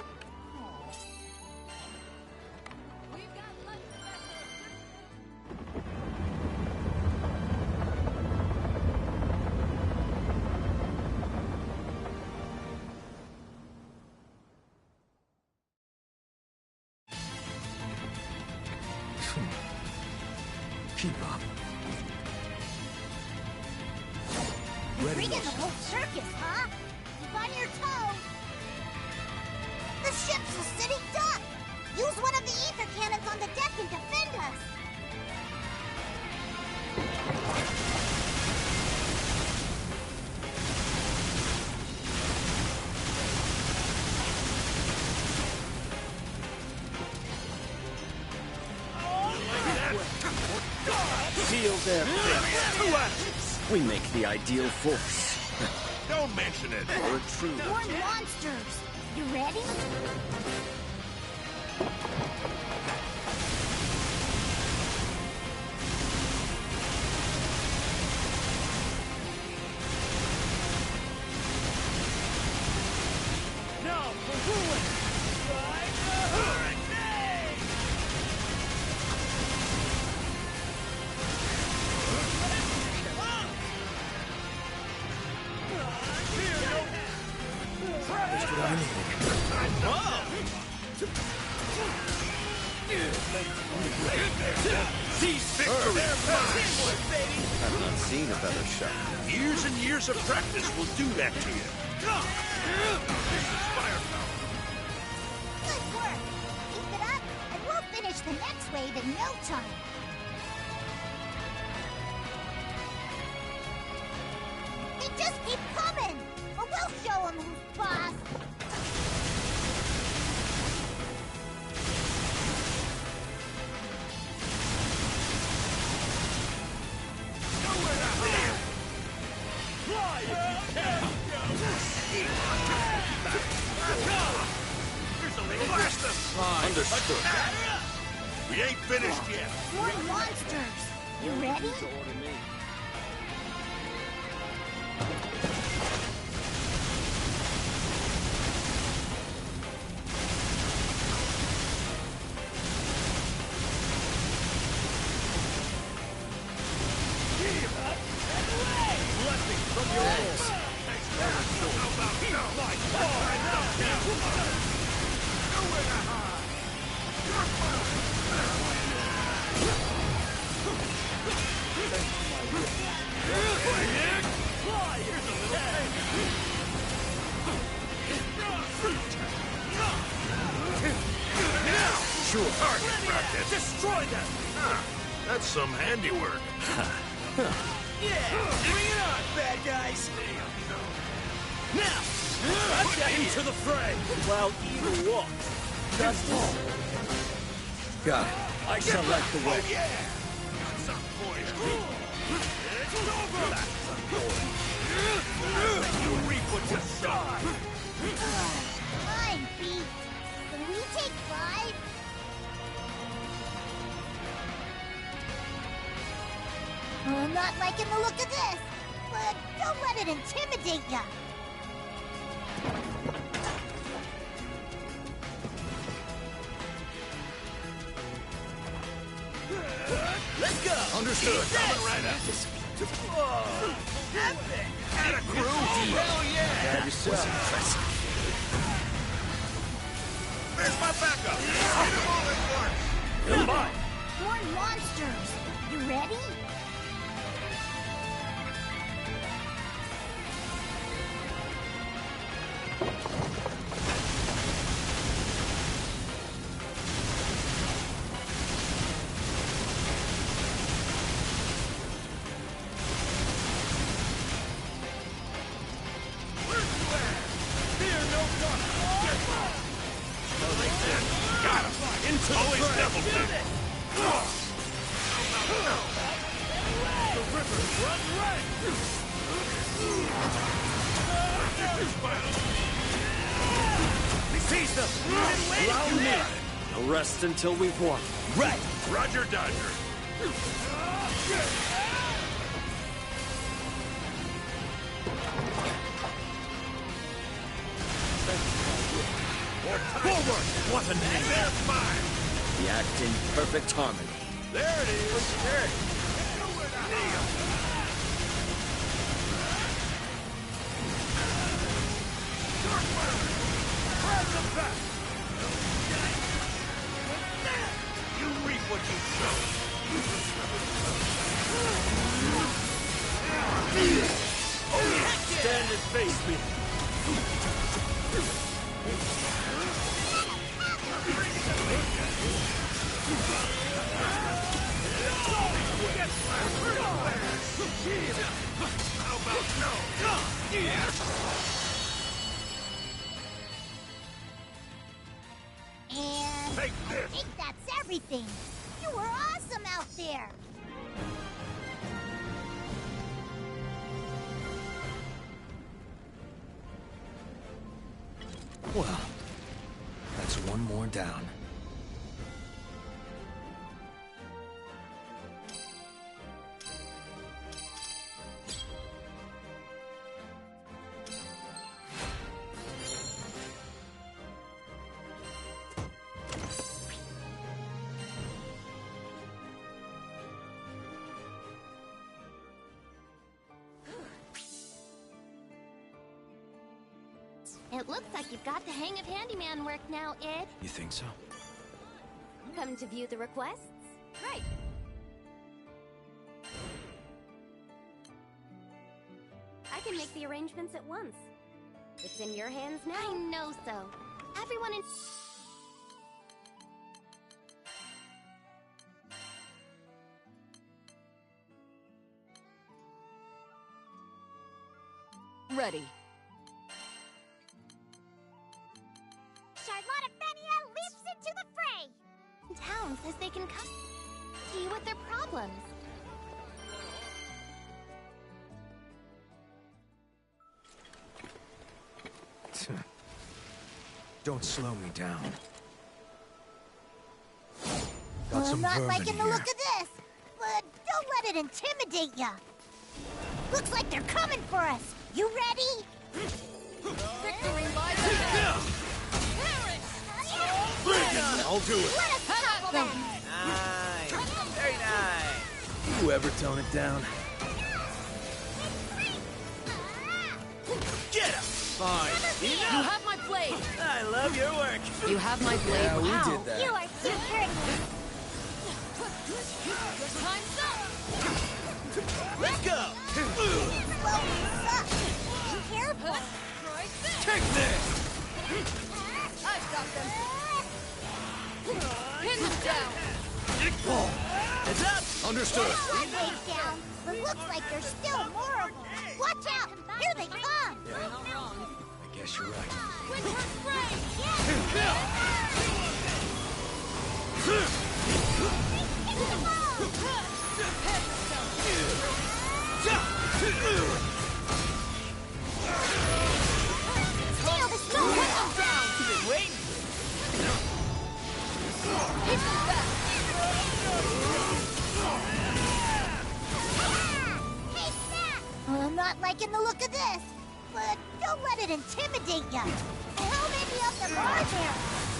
Keep up. You're bringing the whole circus, huh? Keep on your toes. The ship's a sitting duck. Use one of the ether cannons on the deck and defend us. Seal their fates. We make the ideal force. Don't mention it. For a true. More monsters. You ready? Now for ruin! Ride the hurricane! Just what I needed. Seize victory! I've not seen a better shot. Years and years of practice will do that to you. Firepower! Good work. Keep it up, and we'll finish the next wave in no time. They just keep coming! But we'll show them who's boss! Fly if you can! Here's a little blast them! Understood. We ain't finished yet. More monsters! You ready? Sure. Target practice. Destroy them! That's some handiwork. Yeah! Bring it on, bad guys! Now! Into the fray! While evil walks, justice... Got it. I select the way. Yeah! Got something for you. It's over! You reap what you sow! I'm beat. Can we take 5? I'm not liking the look of this, but don't let it intimidate ya. Let's go! Understood. Coming right up. Whoa! Epic! At a crew? Hell yeah! Grab yourself. Where's my backup? Hit them all at once. Goodbye. More monsters. You ready? Got him. Into always double pin. The river runs red! Seize them! Allow me. No rest until we've won. Right! Roger Dodger. Forward! What a name! They're fine. We act in perfect harmony. There it is. Hey. You reap what you sow. Oh yeah! Stand and face me! How about no? And Take I this. think that's everything. You were awesome out there. Well, that's one more down. It looks like you've got the hang of handyman work now, Id. You think so? Come to view the requests? Right. I can make the arrangements at once. It's in your hands now. I know so. Everyone in... Ready. Charlotta Fenia leaps into the fray! Town says they can come see with their problems. Don't slow me down. Got Well, some I'm not vermin liking the here. look of this, but don't let it intimidate ya. Looks like they're coming for us. You ready? Victory lies ahead! I'll do it. Let us tackle them! Nice. Very nice. You ever tone it down? Get him! Fine. You have my blade! I love your work. You have my blade. Yeah, we Wow. did that. You are too courteous. Time's up! Let's go. Careful. Take this. I've got them. Pin them down! Heads up. Understood. One way down, but looks like there's still more of them. Watch out! Here they come! I guess you're right. Winter spray! Steal the smoke! Put them down! Been waiting. Hit them back! Hey, Snap! I'm not liking the look of this, but don't let it intimidate ya. How many of them are there?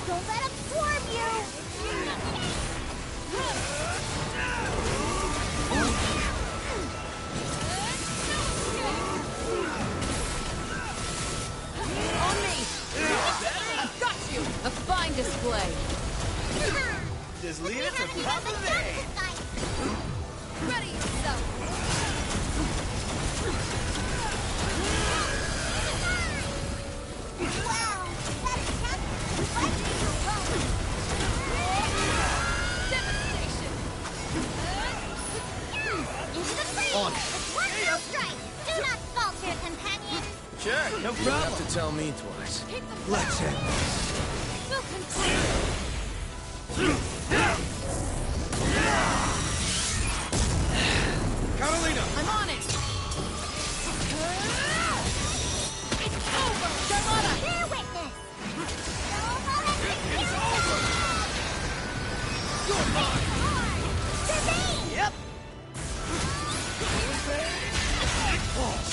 Don't let them swarm you! On me! I've got you! A fine display! Just leave it to Papa May. Ready yourself! Wow, that's Devastation! Into the fray! On. It's one fell strike! Do not falter, companion! Sure, no You problem. have to tell me twice. Keep them Let's down. end this. We'll continue! Carolina. I'm on it! It's over! Charlotta! Bear witness! It's over. You're mine. Jermaine! Yep.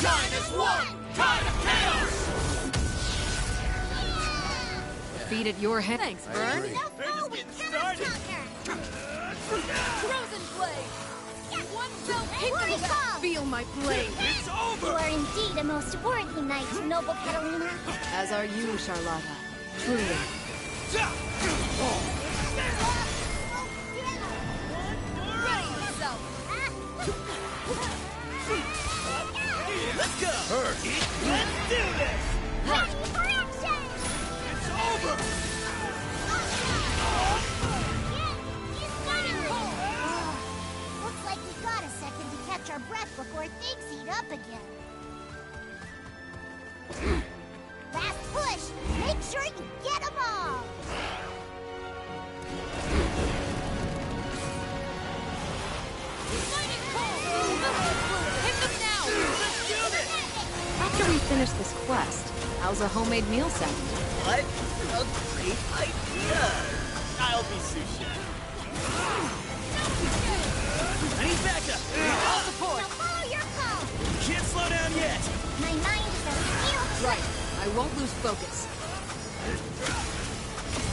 Shine as one. Time of chaos. Feet at your head. Thanks, I Bird. agree. Don't go with started. Frozen blade! One fell Worry hit fall. Feel my blade! It's You over. are indeed a most worthy knight, noble Catalina. As are you, Charlotta. Truly. Ready yourself! Let's go. Let's do this. Ready for action! It's over. He's fighting cold! Looks like we got a second to catch our breath before things heat up again. Last push! Make sure you get them all! Fighting cold! Hit them now! Let's do this. After we finish this quest, how's a homemade meal sound? What? A great idea. I'll be sushi. I need backup. I'll support. Now follow your call! Can't slow down yet. My mind is a real Right. I won't lose focus.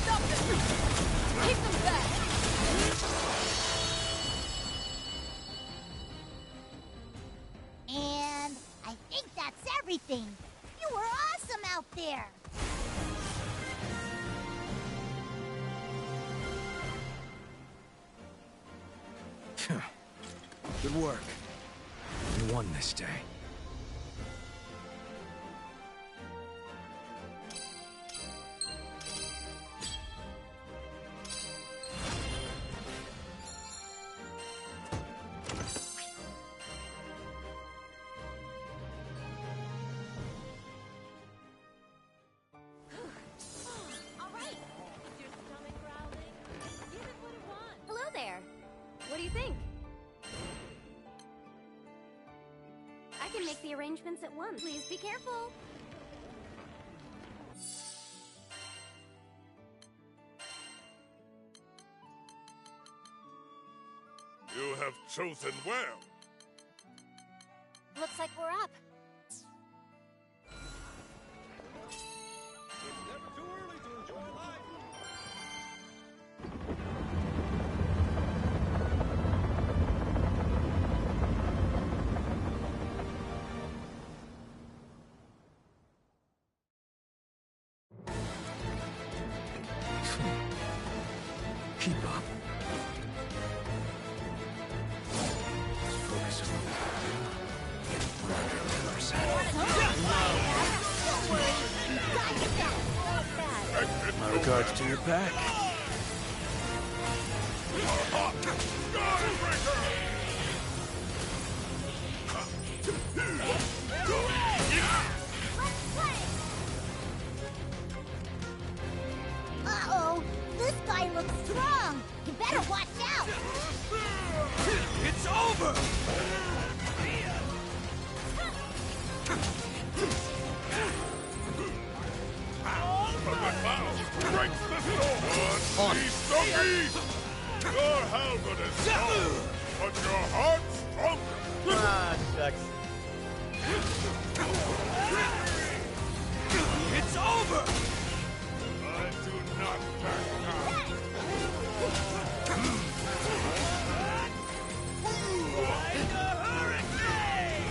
Stop them! Take them back! And I think that's everything. You were awesome out there. Good work. You won this day. I can make the arrangements at once. Please be careful. You have chosen well. Looks like we're up. Keep up. Focus on my regards to your pack. Uh-oh, this guy looks strong. You better watch out. It's over! From the mouth breaks the sword. Unleash the beast! Your halberd is strong, but your heart's stronger. Ah, shucks. It's over! I do not back down. Ride the hurricane!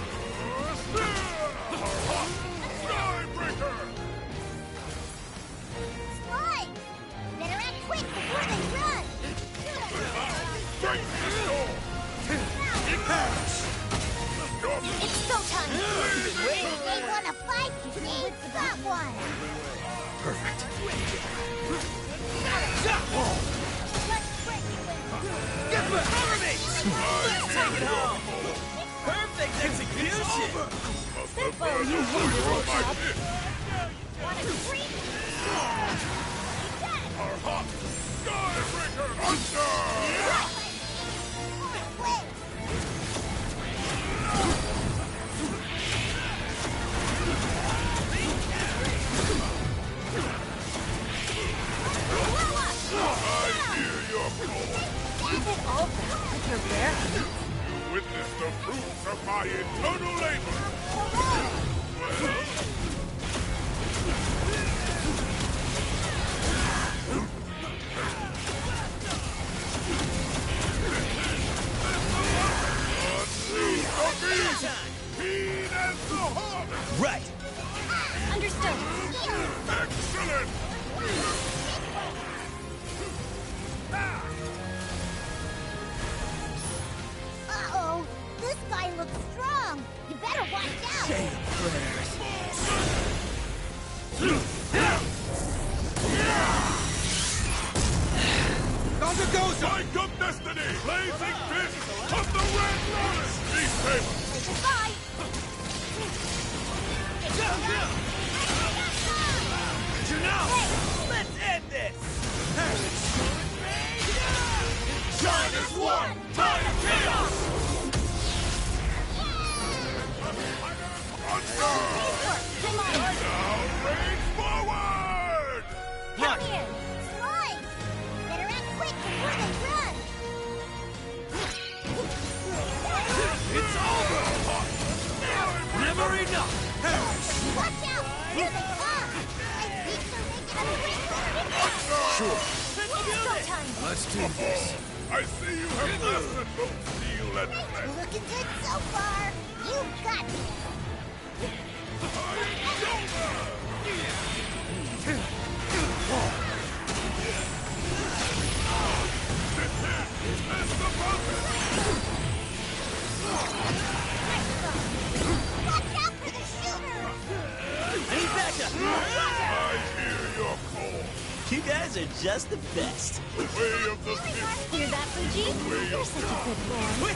Skybreaker! Slide! Better act quick before they run. Break the door! It's go time. If they want to fight, they've got one. Perfect. Get behind me! Let's take it home! Perfect execution! Simple, you wonderful job. Want a treat? Skybreaker Hunter! I hear your call. You did all that with your bare hands? You witnessed the fruits of my eternal labor. Well, speed as the harvest. Right. Understood. Excellent. Uh-oh, this guy looks strong. You better watch out. Say your prayers. Goza! Wake up destiny! Blazing fist of the Red Lotus! These favors! Goodbye. You know, let's end this! Join as one! Time of chaos! Come on. Now rage forward! Come here. Slide. Better act quick before they run. It's over! Never enough! Watch out. Here they come. My beaks are making a quick. Sure. It's go time. Let's do this. I see you have mastered both steel and flesh. Looking good so far. You got me. Watch out for the shooter. I need backup! I hear your call. You guys are just the best. The way of the fist. Hear that, Fuji? Way You're of such a good boy.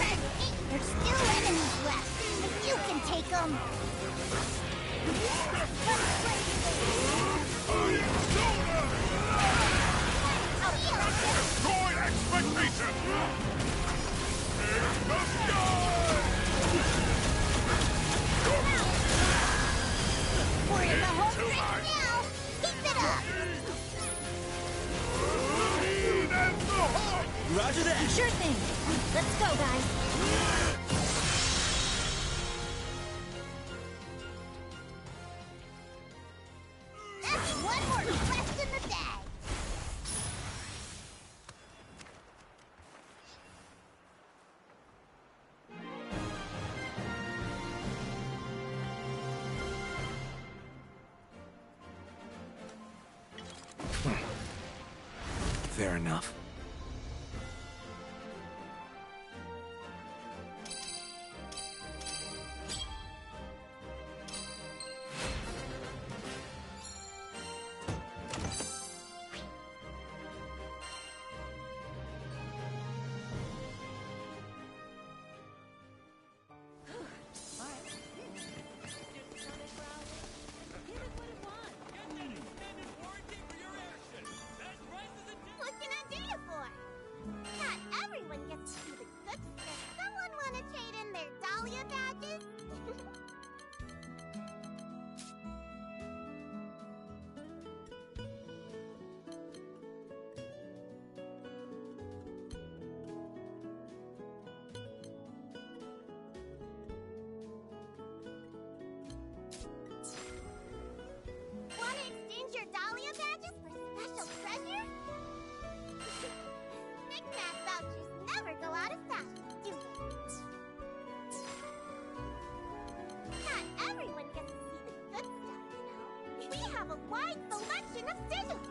There's still enemies left. If you can take them. Destroy expectation! In the sky! Fair enough. What can I do you for? Not everyone gets to see the good stuff. Someone wanna trade in their Dahlia badges? Wanna exchange your Dahlia badges for special treasure? Knick-knack vouchers never go out of fashion, do they? Not everyone gets to see the good stuff, you know. We have a wide selection of sigils.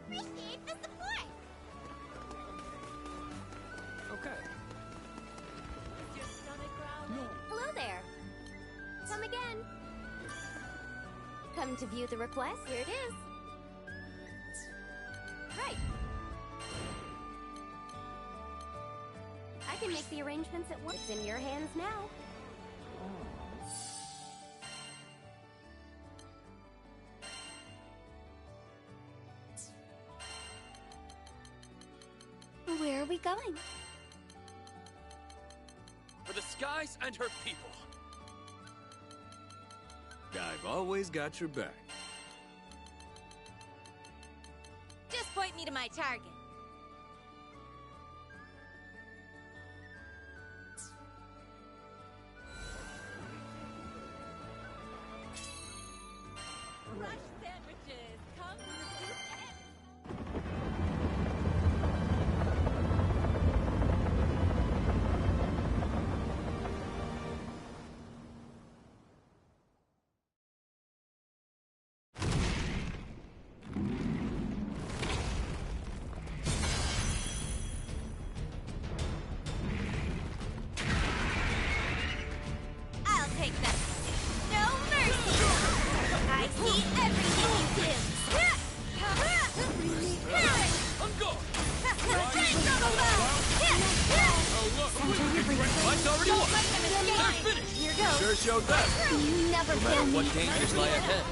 Appreciate the support. Okay. Hello there. Come again. Come to view the request? Here it is. Right. I can make the arrangements at once. It's in your hands now. Where are we going? For the skies and her people. I've always got your back. Just point me to my target. Rush sandwiches, come to the soup and... I'll take that. No mercy! I see everything you do! I'm gone! Fight's already won! They're finished! Here goes! Sure showed that! You never No matter what dangers lie ahead,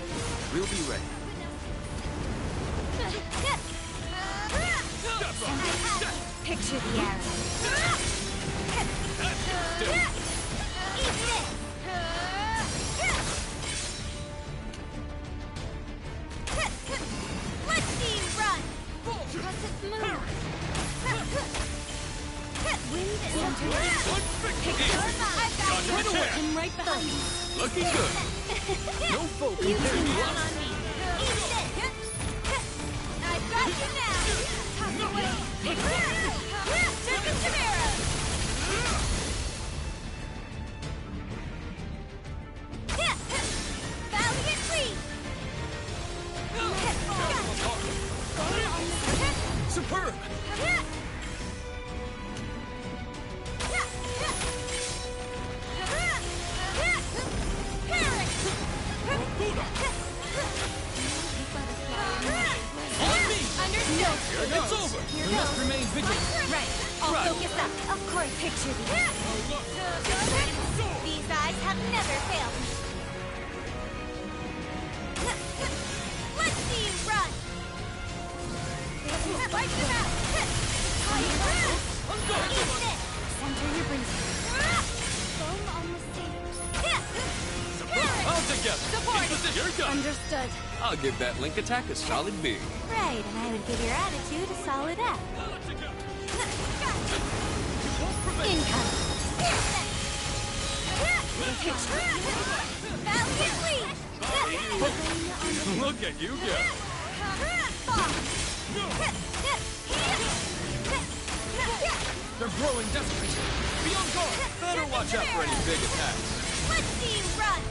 we'll be ready. Picture the arrow. Eat this! Let's see you run! Press its move. Wind One I've got you! I'm right behind you. Looking good! No foe You can can me count up. on me. Eat this! I've got you now! Toss away. Circus Chimera! Valiant Queen! Superb! Understood. It's over! Here We goes. must remain vigilant. Right. I'll Right. focus up. Of course. Picture the These eyes have never failed me. Let's see you run! Wipe them out! Eat this! Center your breathing. Foam almost safe. All together! Support. In position! You're done! Understood. I'll give that Link attack a solid B. Right, and I would give your attitude a solid F. Income. Look at you go! They're growing desperate. Be on guard. Better watch out for any big attacks. Let's see you run!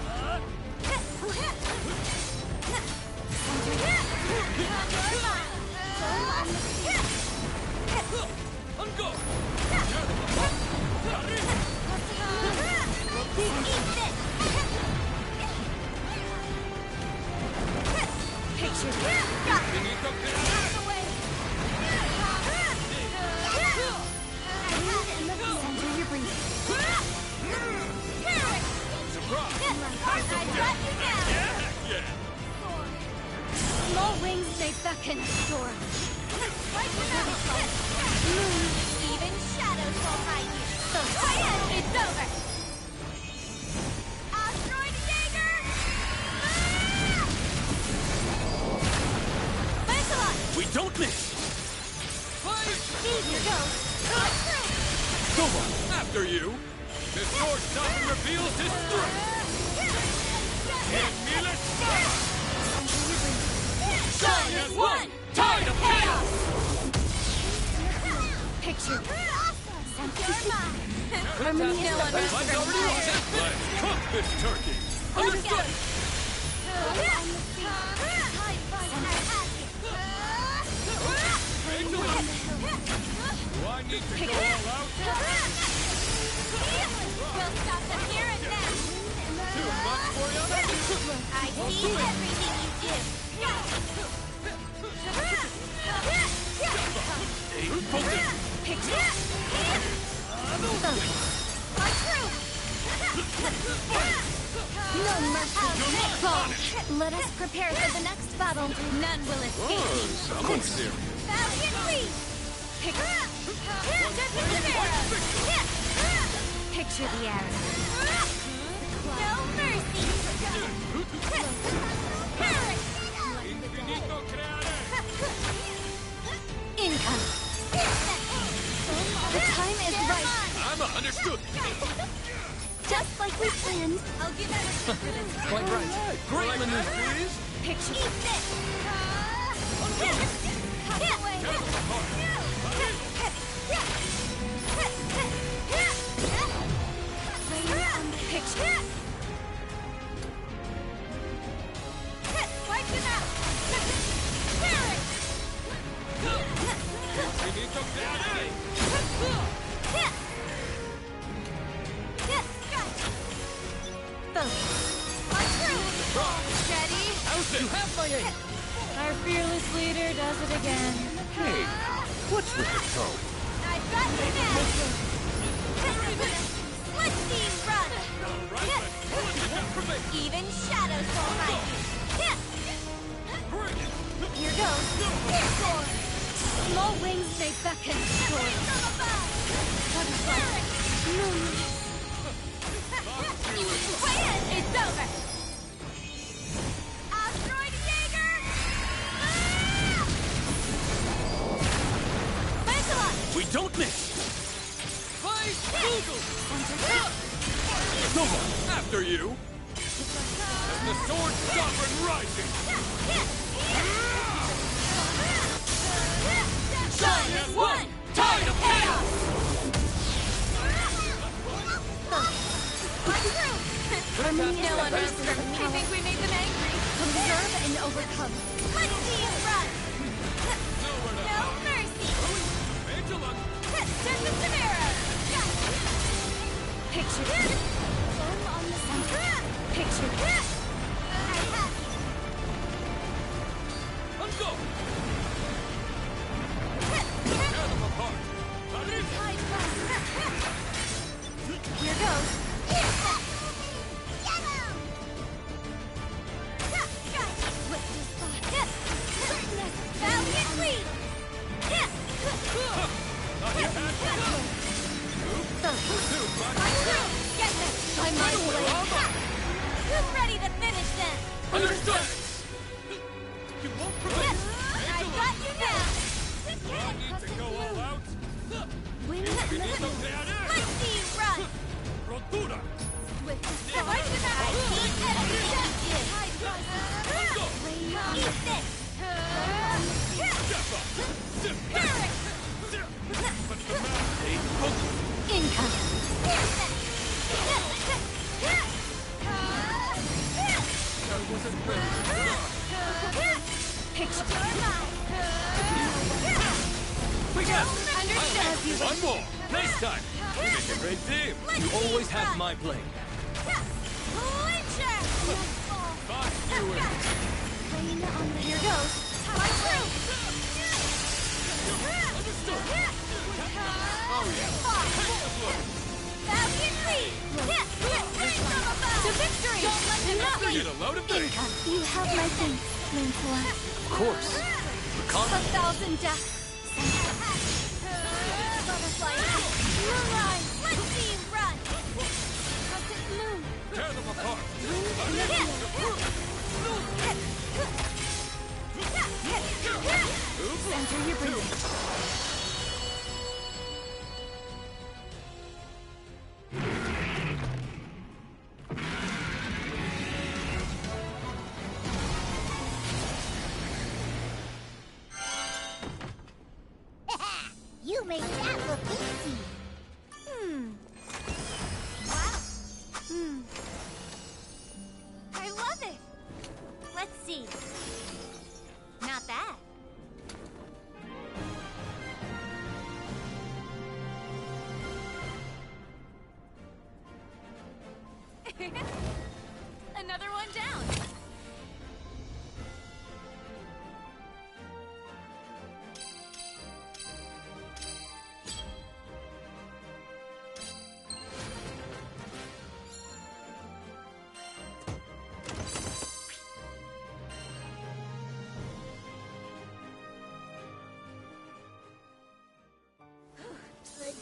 Small wings may beckon, Dora. Even shadows won't hide you. It's over. Asteroid Jaeger! Lancelot! We don't miss! Here goes. Go on, after you! The sword stone reveals his strength! Give me the power! Shine as one! Tide of chaos! Picture. Harmonious Let's cook this turkey! Understood! Do I need to go all out? We'll stop them here and then. Too much for you? I see everything you do. Picture. No mercy. Fall. Let us prepare for the next battle. None will escape me. Someone's serious. Valiantly! Picture the arrow. No mercy! Income. The time is right. I'm understood. Just like we planned. I'll give everything for this. Quite right. Great maneuver. Please? Picture. Eat this! Picture. Wipe them out! Steady. You have my aid. Our fearless leader does it again. Hey, what's with the tone? I've got you now! Let's see you run! Even shadows won't hide you! Here goes. Small wings may beckon. It's over! Asteroid Jaeger! Lancelot! We don't miss! Fight Google! Go on, after you! As the sword sovereign rising! Shine as one! Tide of chaos! No one is from I think we made them angry. Observe and overcome. Let's see you run! No mercy! Surface of arrows! Picture. Foam on the center. Picture. I have you! Let's go! Tear them apart! Here goes. Valiantly! Get them! By my blade. Who's ready to finish them? Understood! You won't prevent! I've got you now! Need to go all out? Let's see you run! Rotura! Wipe them out! I see everything you do! Eat this! Income. We got it! Understood. One more! Next time! We make a great team! You always have my blade. Fine, Stewart! Here goes. My through. To victory! Get a load of things! You have my thanks, Lancelot. Of course. A thousand deaths. Butterfly. Moonrise. Let's see you run. Crescent moon. Tear them apart! Center your breathing. You made that look easy. I love it. Let's see. Not bad. Another one down.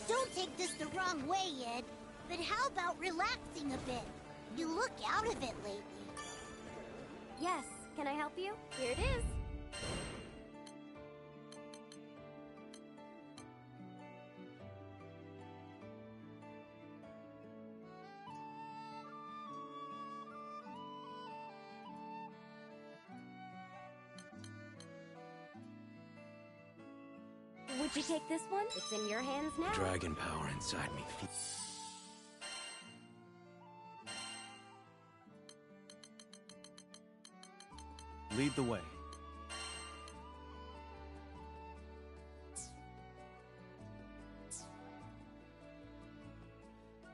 Don't take this the wrong way, Ed, but how about relaxing a bit? You look out of it lately. Yes, can I help you? Here it is. Would you take this one? It's in your hands now. Dragon power inside me. Lead the way.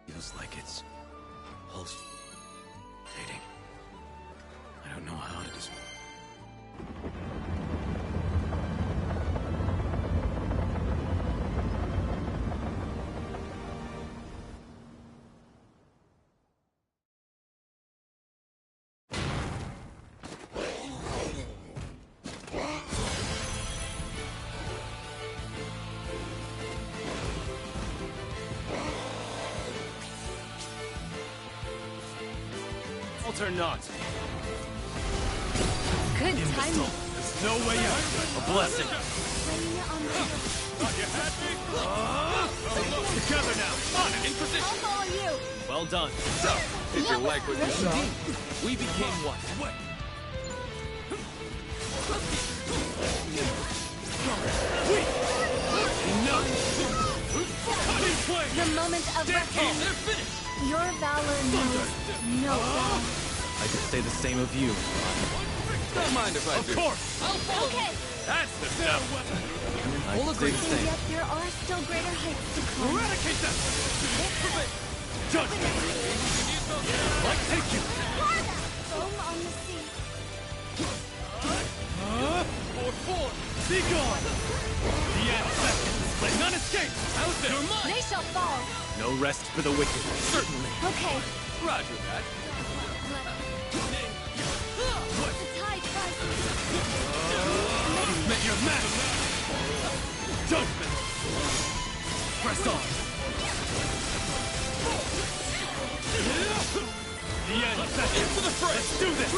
Feels like it's pulsating. I don't know how to describe. Or not. Good timing. There's no way out. A blessing. Together now. On it, in position. I'll follow you. Well done. So, if you like what you saw, We became one. The moment of reckoning. They're finished. Your valor knows no bounds. I could say the same of you. don't mind if I do. Of course. Okay. That's the stuff. I could say the And same. yet there are still greater heights to climb. Eradicate them. Judgment. Like take you. Foam on the sea. Be gone. The ancestors. None escape. Out there. You're mine. They shall fall. No rest for the wicked. Certainly. Okay. Roger that. The tide rises. Met your match. Judgment. Press on. The ancestors. Into the fray. Let's do this.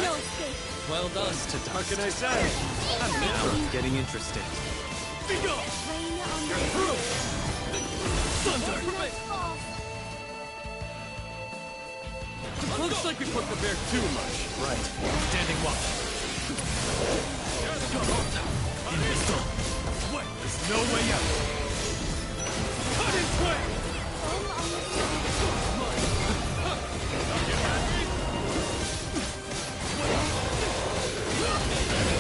No escape. Well done. To What can I say? now, getting interested. Be gone. Rain on the You're through. Thunder. fall. Looks like we put the bear too much. Right. Standing watch. Invisible. What? There's no way out. Cut in twain. Foam on the sea.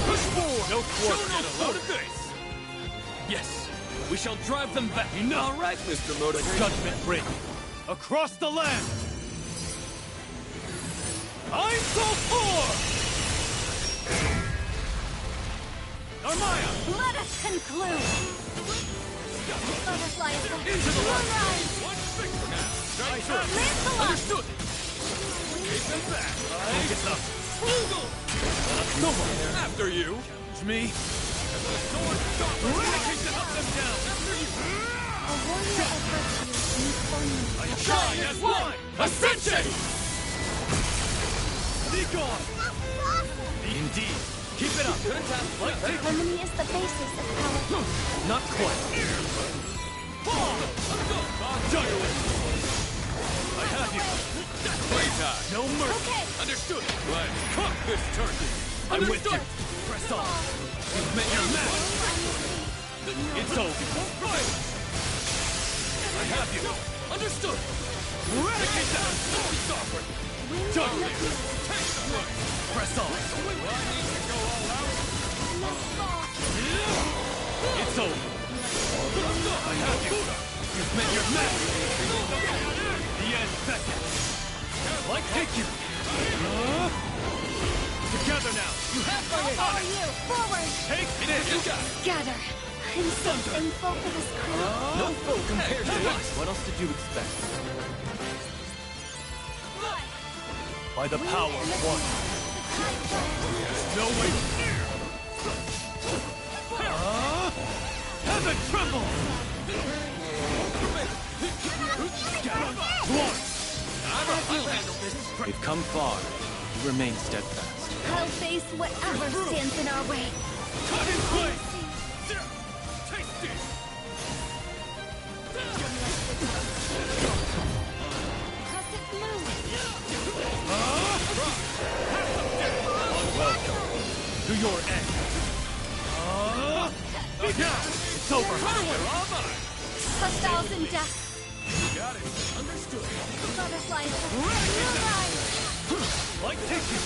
Push forward. No Show no load of this! Yes, we shall drive them back. Enough! All right, Mr. Motor. The judgment ring. Across the land! I'm so for! Armaya! Let us conclude! Butterfly effect! Into the light! Moonrise! One fixer now! Strike first! Lancelot! Understood! Take them back! Focus up! No one! After you! Challenge me! As the sword stops! Eradicate to help them down! After you! A warrior of virtue needs only... I shine as one! Ascension! Be gone! Indeed! Keep it up! Like take Harmony is the basis of power. Not quite. Done with. I have you. Playtime. No mercy. Okay. Understood. Let's cook this turkey. I'm with you. Press on. You've met your match. It's over. I have you. Understood. Eradicate that. Done with. Press on. It's over. I have you. You've met your match. The end beckons. Like take you. Together now. You have my aim. All you, forward! Take it in. You got it. Gather. I'm so thankful for this crew. No foe compared to us. What else did you expect? By the power of one. There's no way. Heaven tremble! We've come far. You remain steadfast. I'll face whatever stands in our way. Cut in place! Taste it! Cross it through. Welcome to your end. It's over. Hostiles in death. Got it. Understood. Butterfly effect. Like tissue.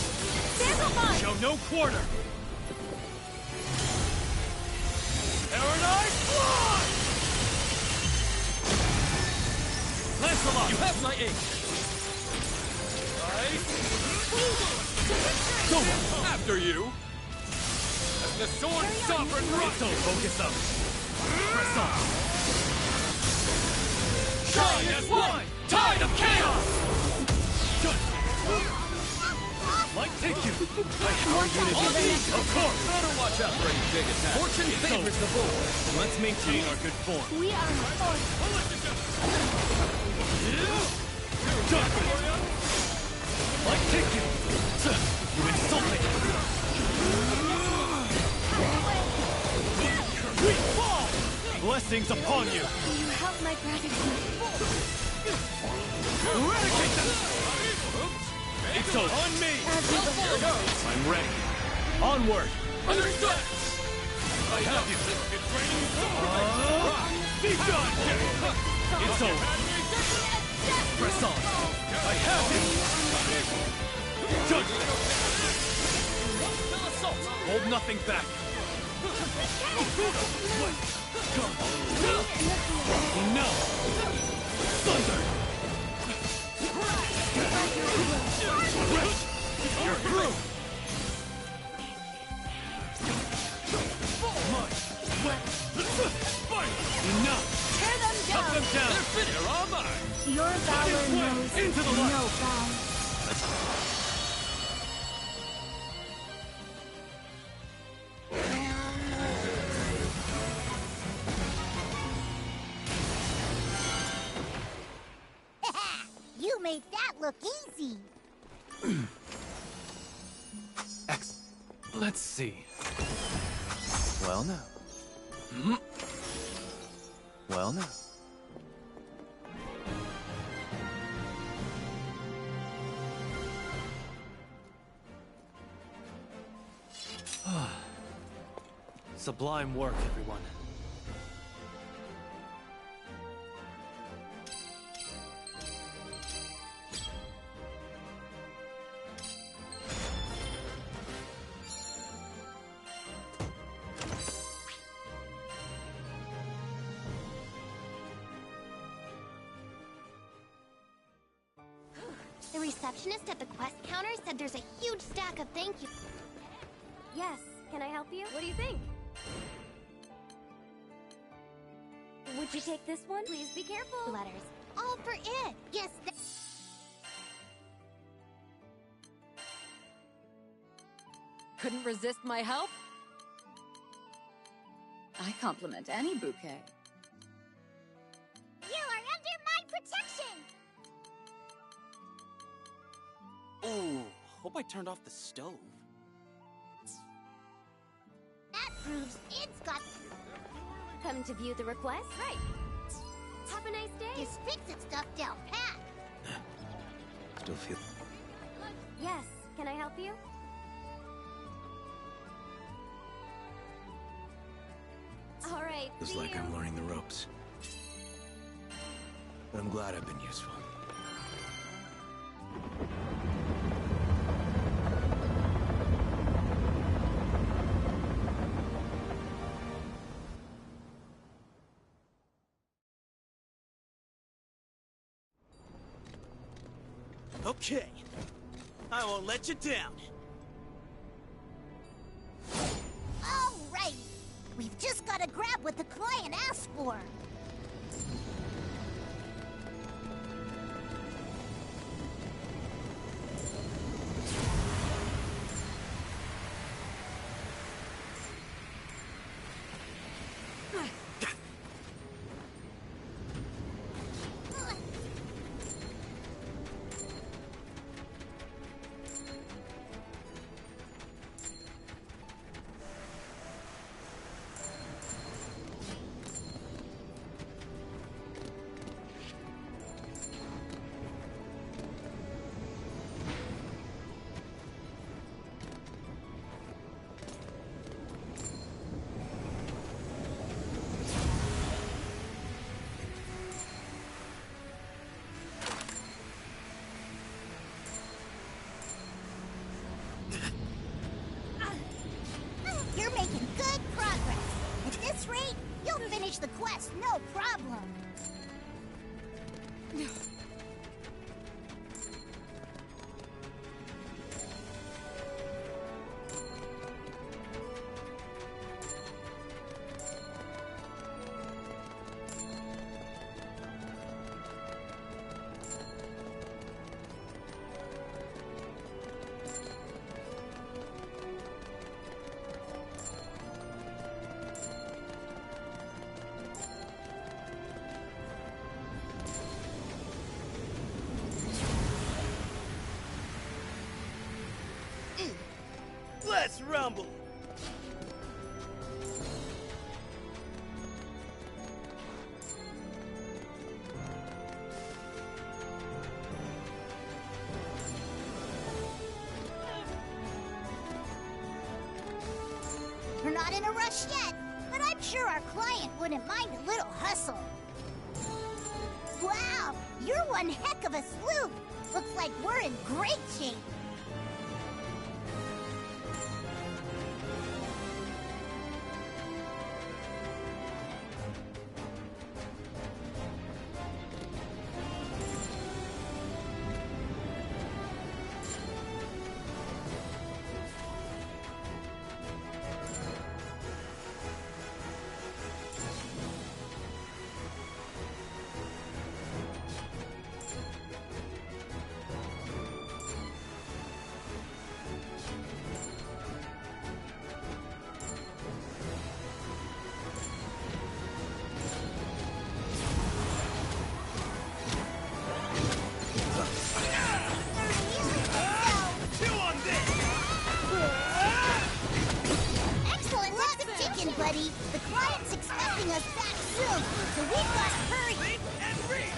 Sandalphon! Show no quarter. Paradise fly! Lancelot! You have my aim. Right? Go on. After you! As the sword sovereign So focus up. Press on. shine as one! Tide of chaos! Good. Like take you. Our unit is of course. Better watch out for any big attacks. Fortune favors the bold. Let's maintain our good form. We are in force. Done. Like take you. You insult me. We fall. Blessings upon you. You have my gratitude. Eradicate them. It's over. On me. I'm ready. Onward. Understood! I have you. Be done. It's over. Press on. I have you. Done. Hold nothing back. Enough. Thunder. You're through. Enough. Tear them Cut down. them down. They're all mine! Your valor knows Into the light. no bounds. You made that look easy. Let's see. Well now. Well now. Sublime work, everyone. receptionist at the quest counter said there's a huge stack of thank you. Yes, can I help you? What do you think? Would you take this one? Please be careful. Letters. All for it. Yes, Couldn't resist my help? I compliment any bouquet. You are under my protection! Oh, hope I turned off the stove. That proves it's got... Come to view the request? Right. Have a nice day. His fix-it stuff down pat. Still feel... Yes, can I help you? All right, Feels see like you. I'm learning the ropes. But I'm glad I've been useful. Okay. I won't let you down. Alright! We've just gotta grab what the client asked for. You're making good progress. At this rate, you'll finish the quest, no problem. Let's rumble! We're not in a rush yet, but I'm sure our client wouldn't mind a little hustle. Wow, you're one heck of a sleuth! Looks like we're in great shape. Excellent luck, Chicken Buddy. The client's expecting us back soon, so we've got to hurry.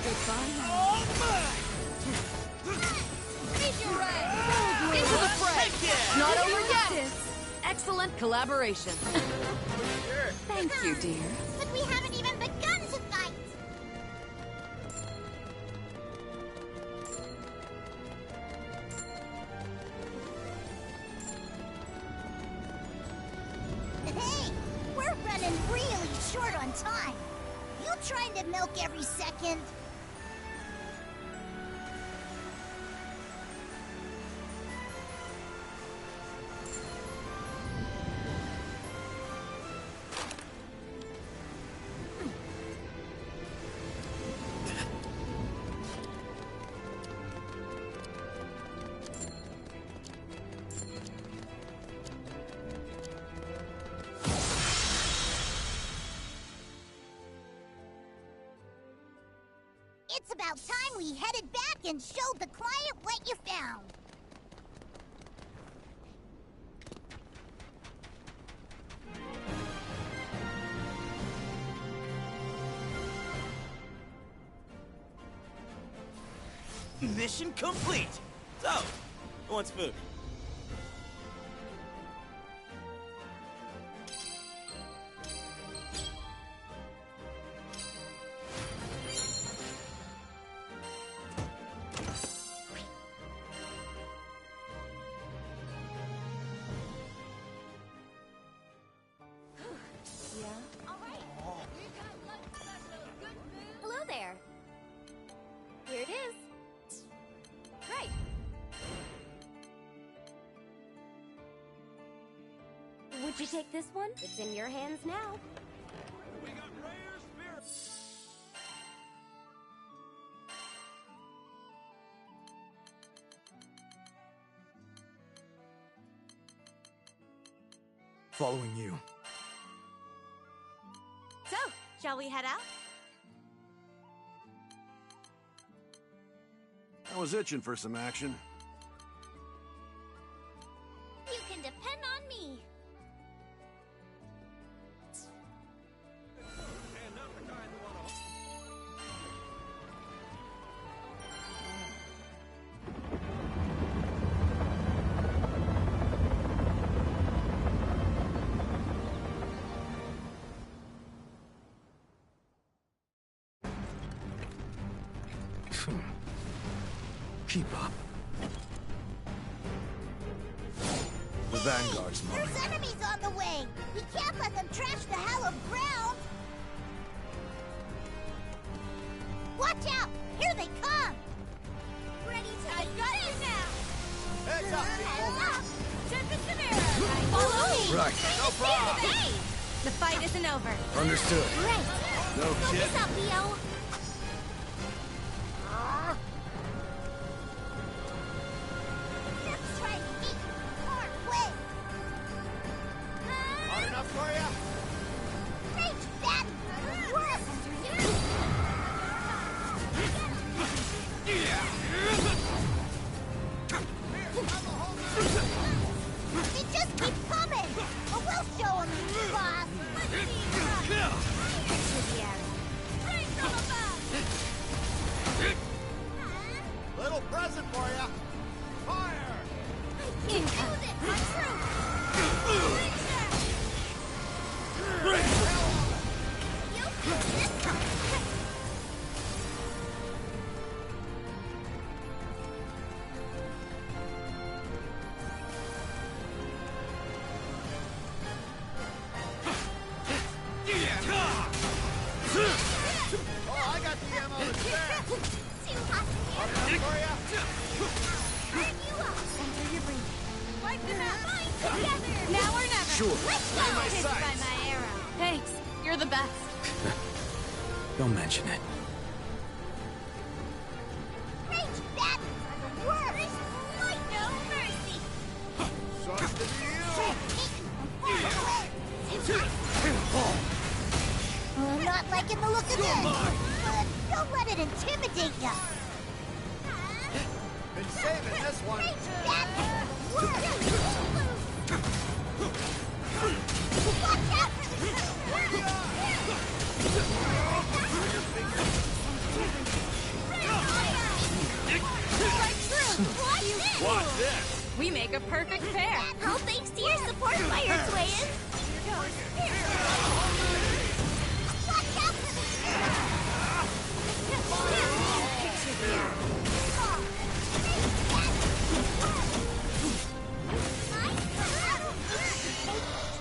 Goodbye. All mine! Meet your rank! Into the fray! Not over yet! Excellent collaboration. Thank you, dear. But we haven't even begun to fight. Hey, we're running really short on time. You trying to milk every second? It's about time we headed back and showed the client what you found. Mission complete! So, who wants food? Hello there. Here it is. Right. Would you take this one? It's in your hands now. We got rare spirits. Following you. So, shall we head out? I was itching for some action. You can depend on me. Keep up. The Vanguard's mine. There's enemies on the way. We can't let them trash the hallowed ground. Watch out! Here they come! Ready to I got it now! Heads up, Heads up! Tempest of arrow! Follow me! Right. No problem. The fight isn't over. Understood. Great! No Focus kidding. up, Leo! Let's try to eat our way! Hot enough for ya? Reach that! Work! They just keep coming! But we'll show them, boss! Little present for ya. Fire! Can't use it! I'm through! You this time! Oh, I got the ammo to spare. Too hot Hot here! enough for ya? Turn you up! Center your breathing. Wipe them out! Bind Oh. together! Now or never. Sure. Let's go! Lay my Hit by sights. my arrow. Thanks. You're the best. Don't mention it. Range batons are the worst! Fight no mercy! Sucks to be I'm not liking the look of this, but don't let it intimidate ya! you. Been saving this one. Range batons! Work! Watch out for the Right through! Watch this! Watch this. We make a perfect pair. All thanks to your support, Fire Twins! Watch out for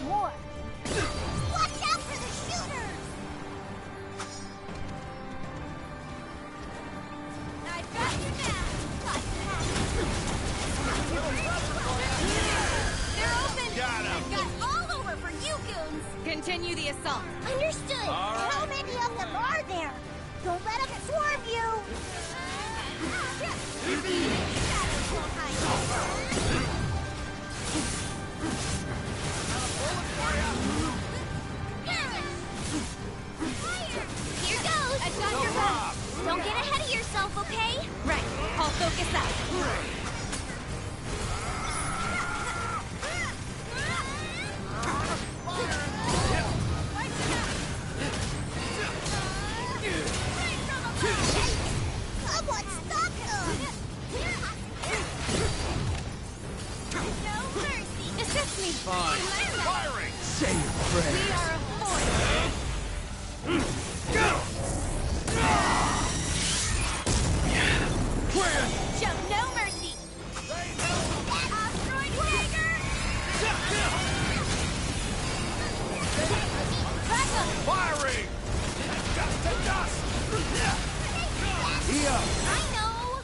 more! Watch out for the shooters! I've got you now. They're open. Got him. I've got all over for you goons. Continue the assault. Understood! All right. How many of them are there? Don't let them swarm you! Here goes! I've got No your back. problem. Don't get ahead of I know!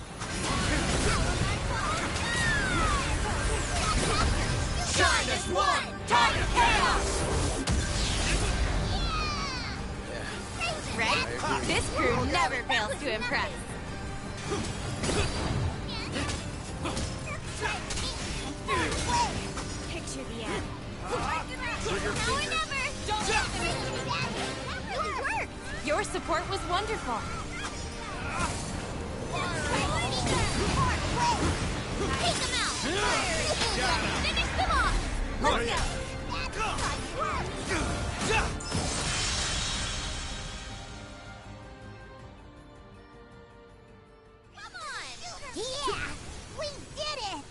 Shine as one! Target chaos! Right? This crew never fails to impress. Picture the end. Now or never! That really worked! Your support was wonderful. Take them out! Finish them off! Let's go! Come on! Yeah! We did it!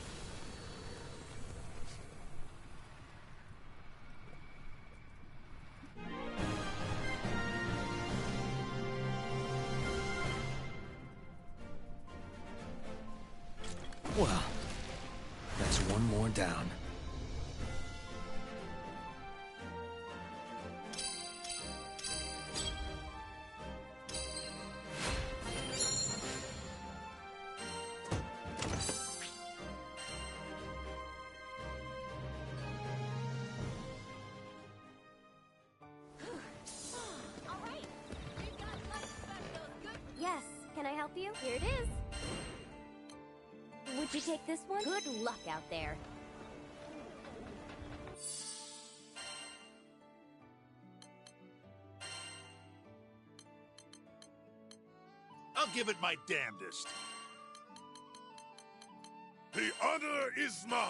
Well, that's one more down. Yes, can I help you? Here it is. Would you take this one? Good luck out there. I'll give it my damnedest. The honor is mine.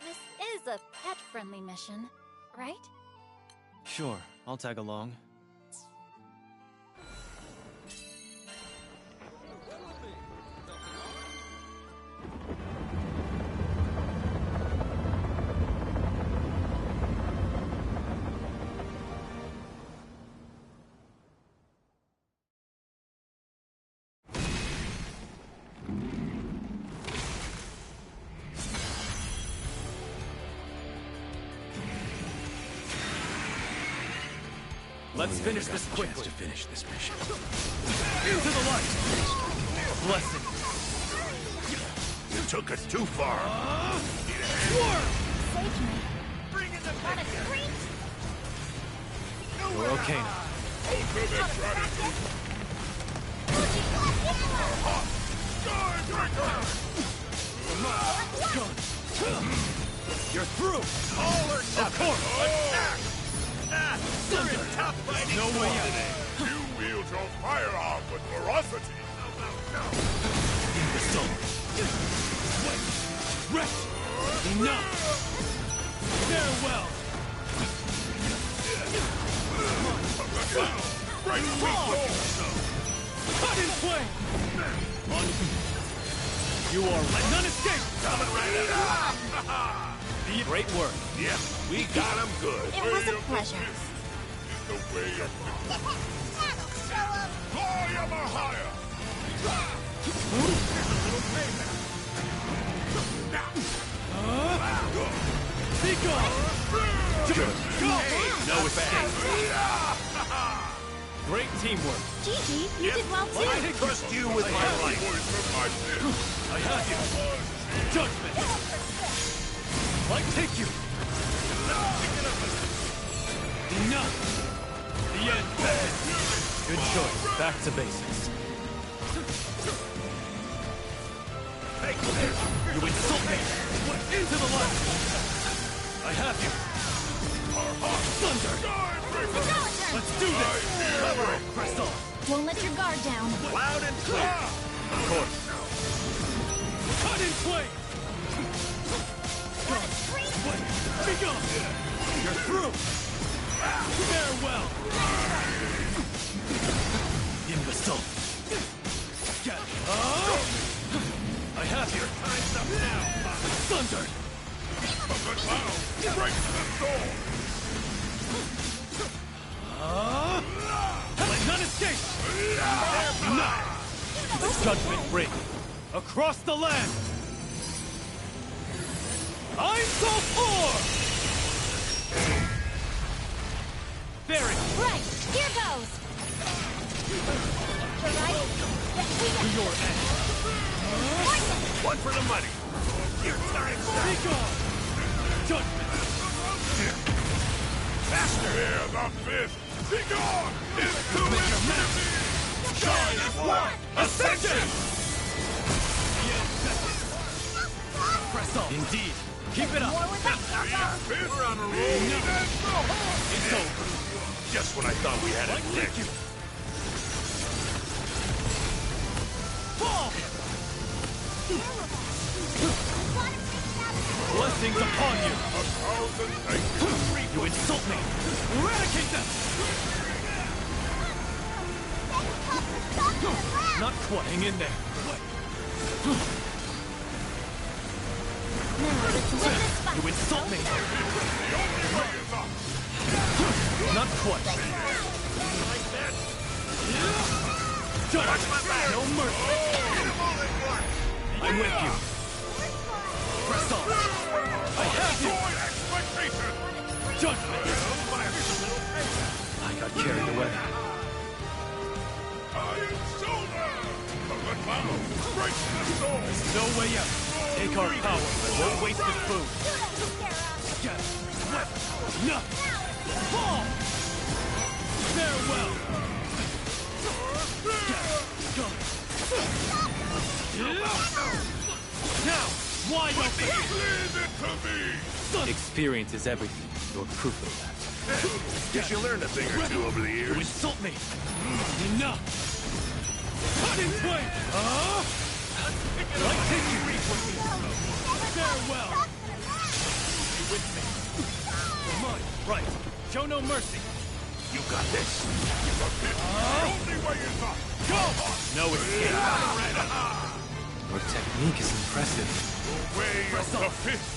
This is a pet-friendly mission, right? Sure, I'll tag along. Let's finish this quickly. To finish this mission. Into the light! Blessing. You took us too far. Save me. Bring in the what a treat! We're okay now. You're through! All or nothing. Of course! Attack! Tough fighting No way out. You wield your firearm with ferocity. Imbecile! Wait! Rest! Enough! Farewell! Right Cut in flame! You are let none escape! coming right at us. Great work. Yep, we got him good. It was a pleasure. The way of Fly ever higher! Be gone! Go! No escape! Great teamwork. Gigi, you did well too. I trust you with my life. I have you. Judgment. Light take you. Enough. The end beckons. Good choice. Back to basics. Take this. You insult me. Into the light. I have you. Thunder. Let's do this. Cover it, Crystal. Don't let your guard down. Loud and clear. Of course. Cut in flame. Be gone. You're through. Farewell. Imbecile. Get it. I have you. Time's up now. Thunder. Break the door. Let none escape. Enough. Judgment ring. Across the land. I'm so poor. Very. Right, here goes. Here, the fist! Be gone! Into infinity! Shine as one! Ascension! Press on. Indeed. Keep it up. We're on a roll! It's over. Just when I thought we had it licked. Fall! Blessings upon you! You insult me! Eradicate them! Not quite. Hang in there. You insult me! Not quite. Judge! No mercy! I'm with you. Press on. I have you! Judgment! I got carried away. There's no way out. Take our power, but won't waste the food. Get swept! No! Fall! Farewell! Now! Wide open! Leave it to me! Experience is everything. You're proof of that. Guess you learned a thing or two over the years. You insult me! Enough! Cut in twain! Like tissue! Farewell! Be with me. You're mine. Right. Show no mercy. You got this. Only way is up! Go! No escape. Your technique is impressive. The way of the fist!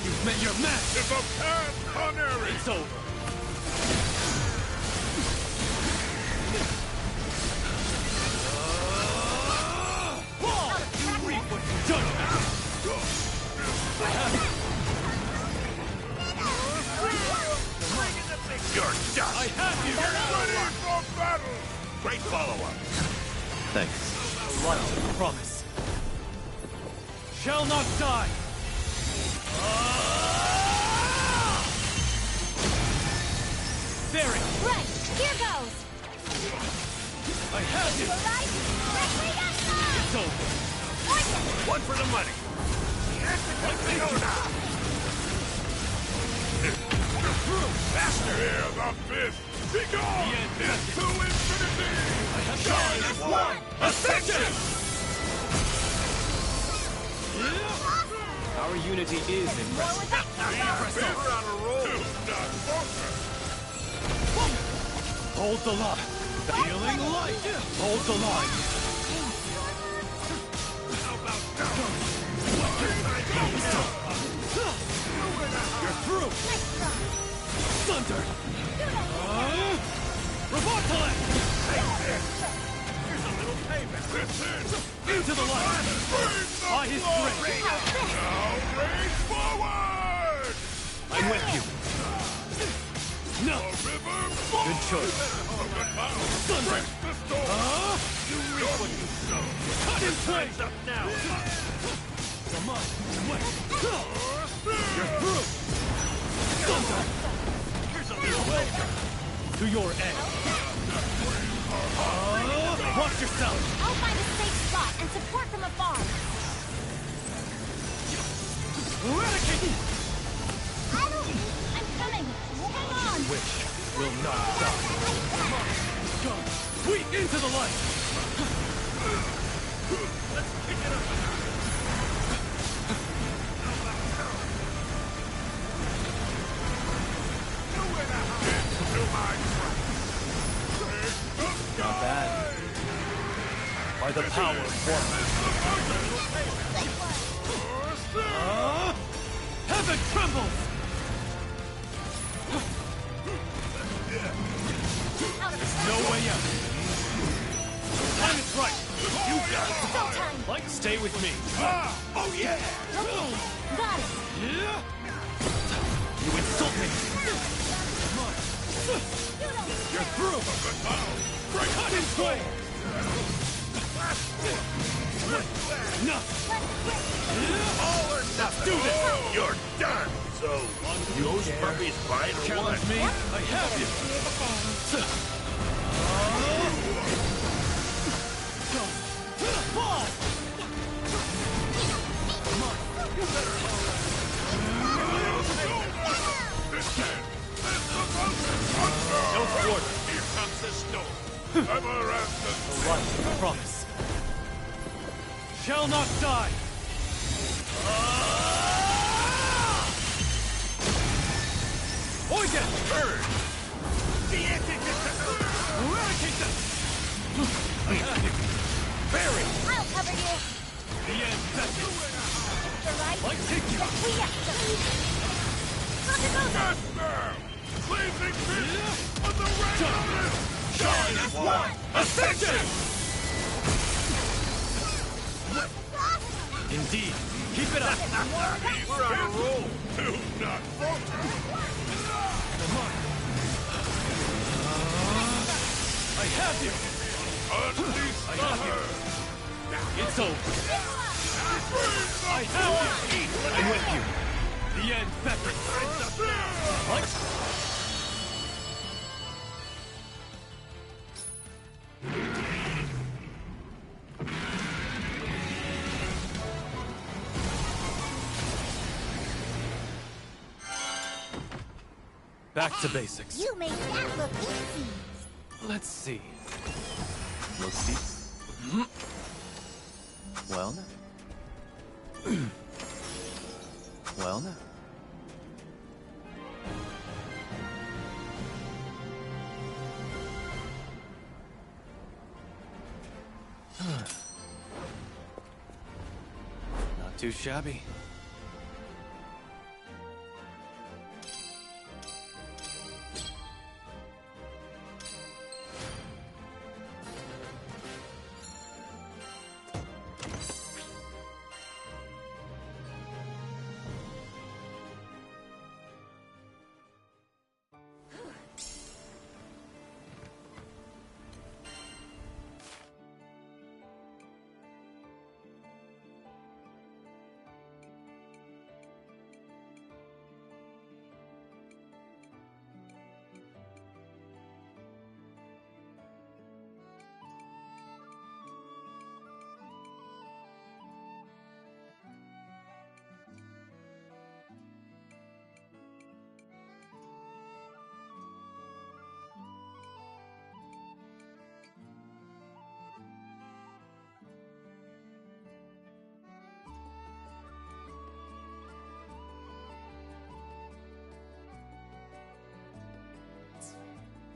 You've met your match! Is a pan canary! It's over. You reap what you've done! I have it! You're done. I have you! Ready for battle! Great follow-up. Thanks. Like the promise. Shall not die! Very! Right, here goes! I have you! It's over. One for the money. Faster! Here, the fist! Be gone! Into infinity! Shine as one! Ascension! Our unity is impressive. We're on a roll! Do not falter! Hold the line. Healing light. Hold the line. How about now? You're through. Thunder. Revoltale. Here's a little payment. Into the light. By his grace. Now raise forward! I'm with you. No. Good choice. Thunder. You reap what you sow. Cut his Time's up now. Come on. Wait. You're through. Thunder. Here's a little welcome. To your end. Watch yourself. I'll find a safe spot and support from afar. Eradicate! I'm coming. Hang on. Wish will not die. Go. Sweep into the light. Let's pick it up. Not bad. By the power of one. Heaven trembles! There's no way out. Time is right. You got it. Like, stay with me. Oh, yeah! Okay, got it. You insult me. You're through. Cut in twain. Enough. All or Let's do this. You're done! So, those puppies bite or Challenge what? me? Yep. I have you! Fall! You better No thwart. Here comes the storm. Ever after. The light, I promise. Shall not die! Poison! Burn! Eradicate them! I have you! Bury! I'll cover you. The end beckons! The right. Like take you! Look at those. Yes, now! Blazing fist on the red mountain! Shine as one! Ascension! Indeed. Keep it up! He's on a roll! Do not falter! Come on! I have you! Unleash I the have you! herd! It's over! I have you! I'm with you! The end beckons! What? Back to basics. You made that look easy. Let's see. Look see. Well now. Well now. Not too shabby.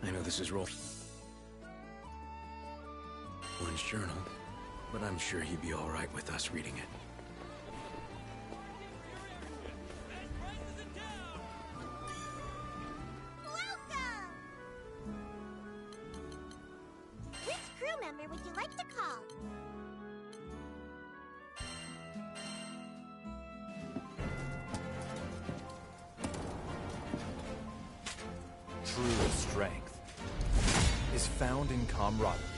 I know this is One's journal, but I'm sure he'd be all right with us reading it. Welcome! Which crew member would you like to call? True strength is found in camaraderie.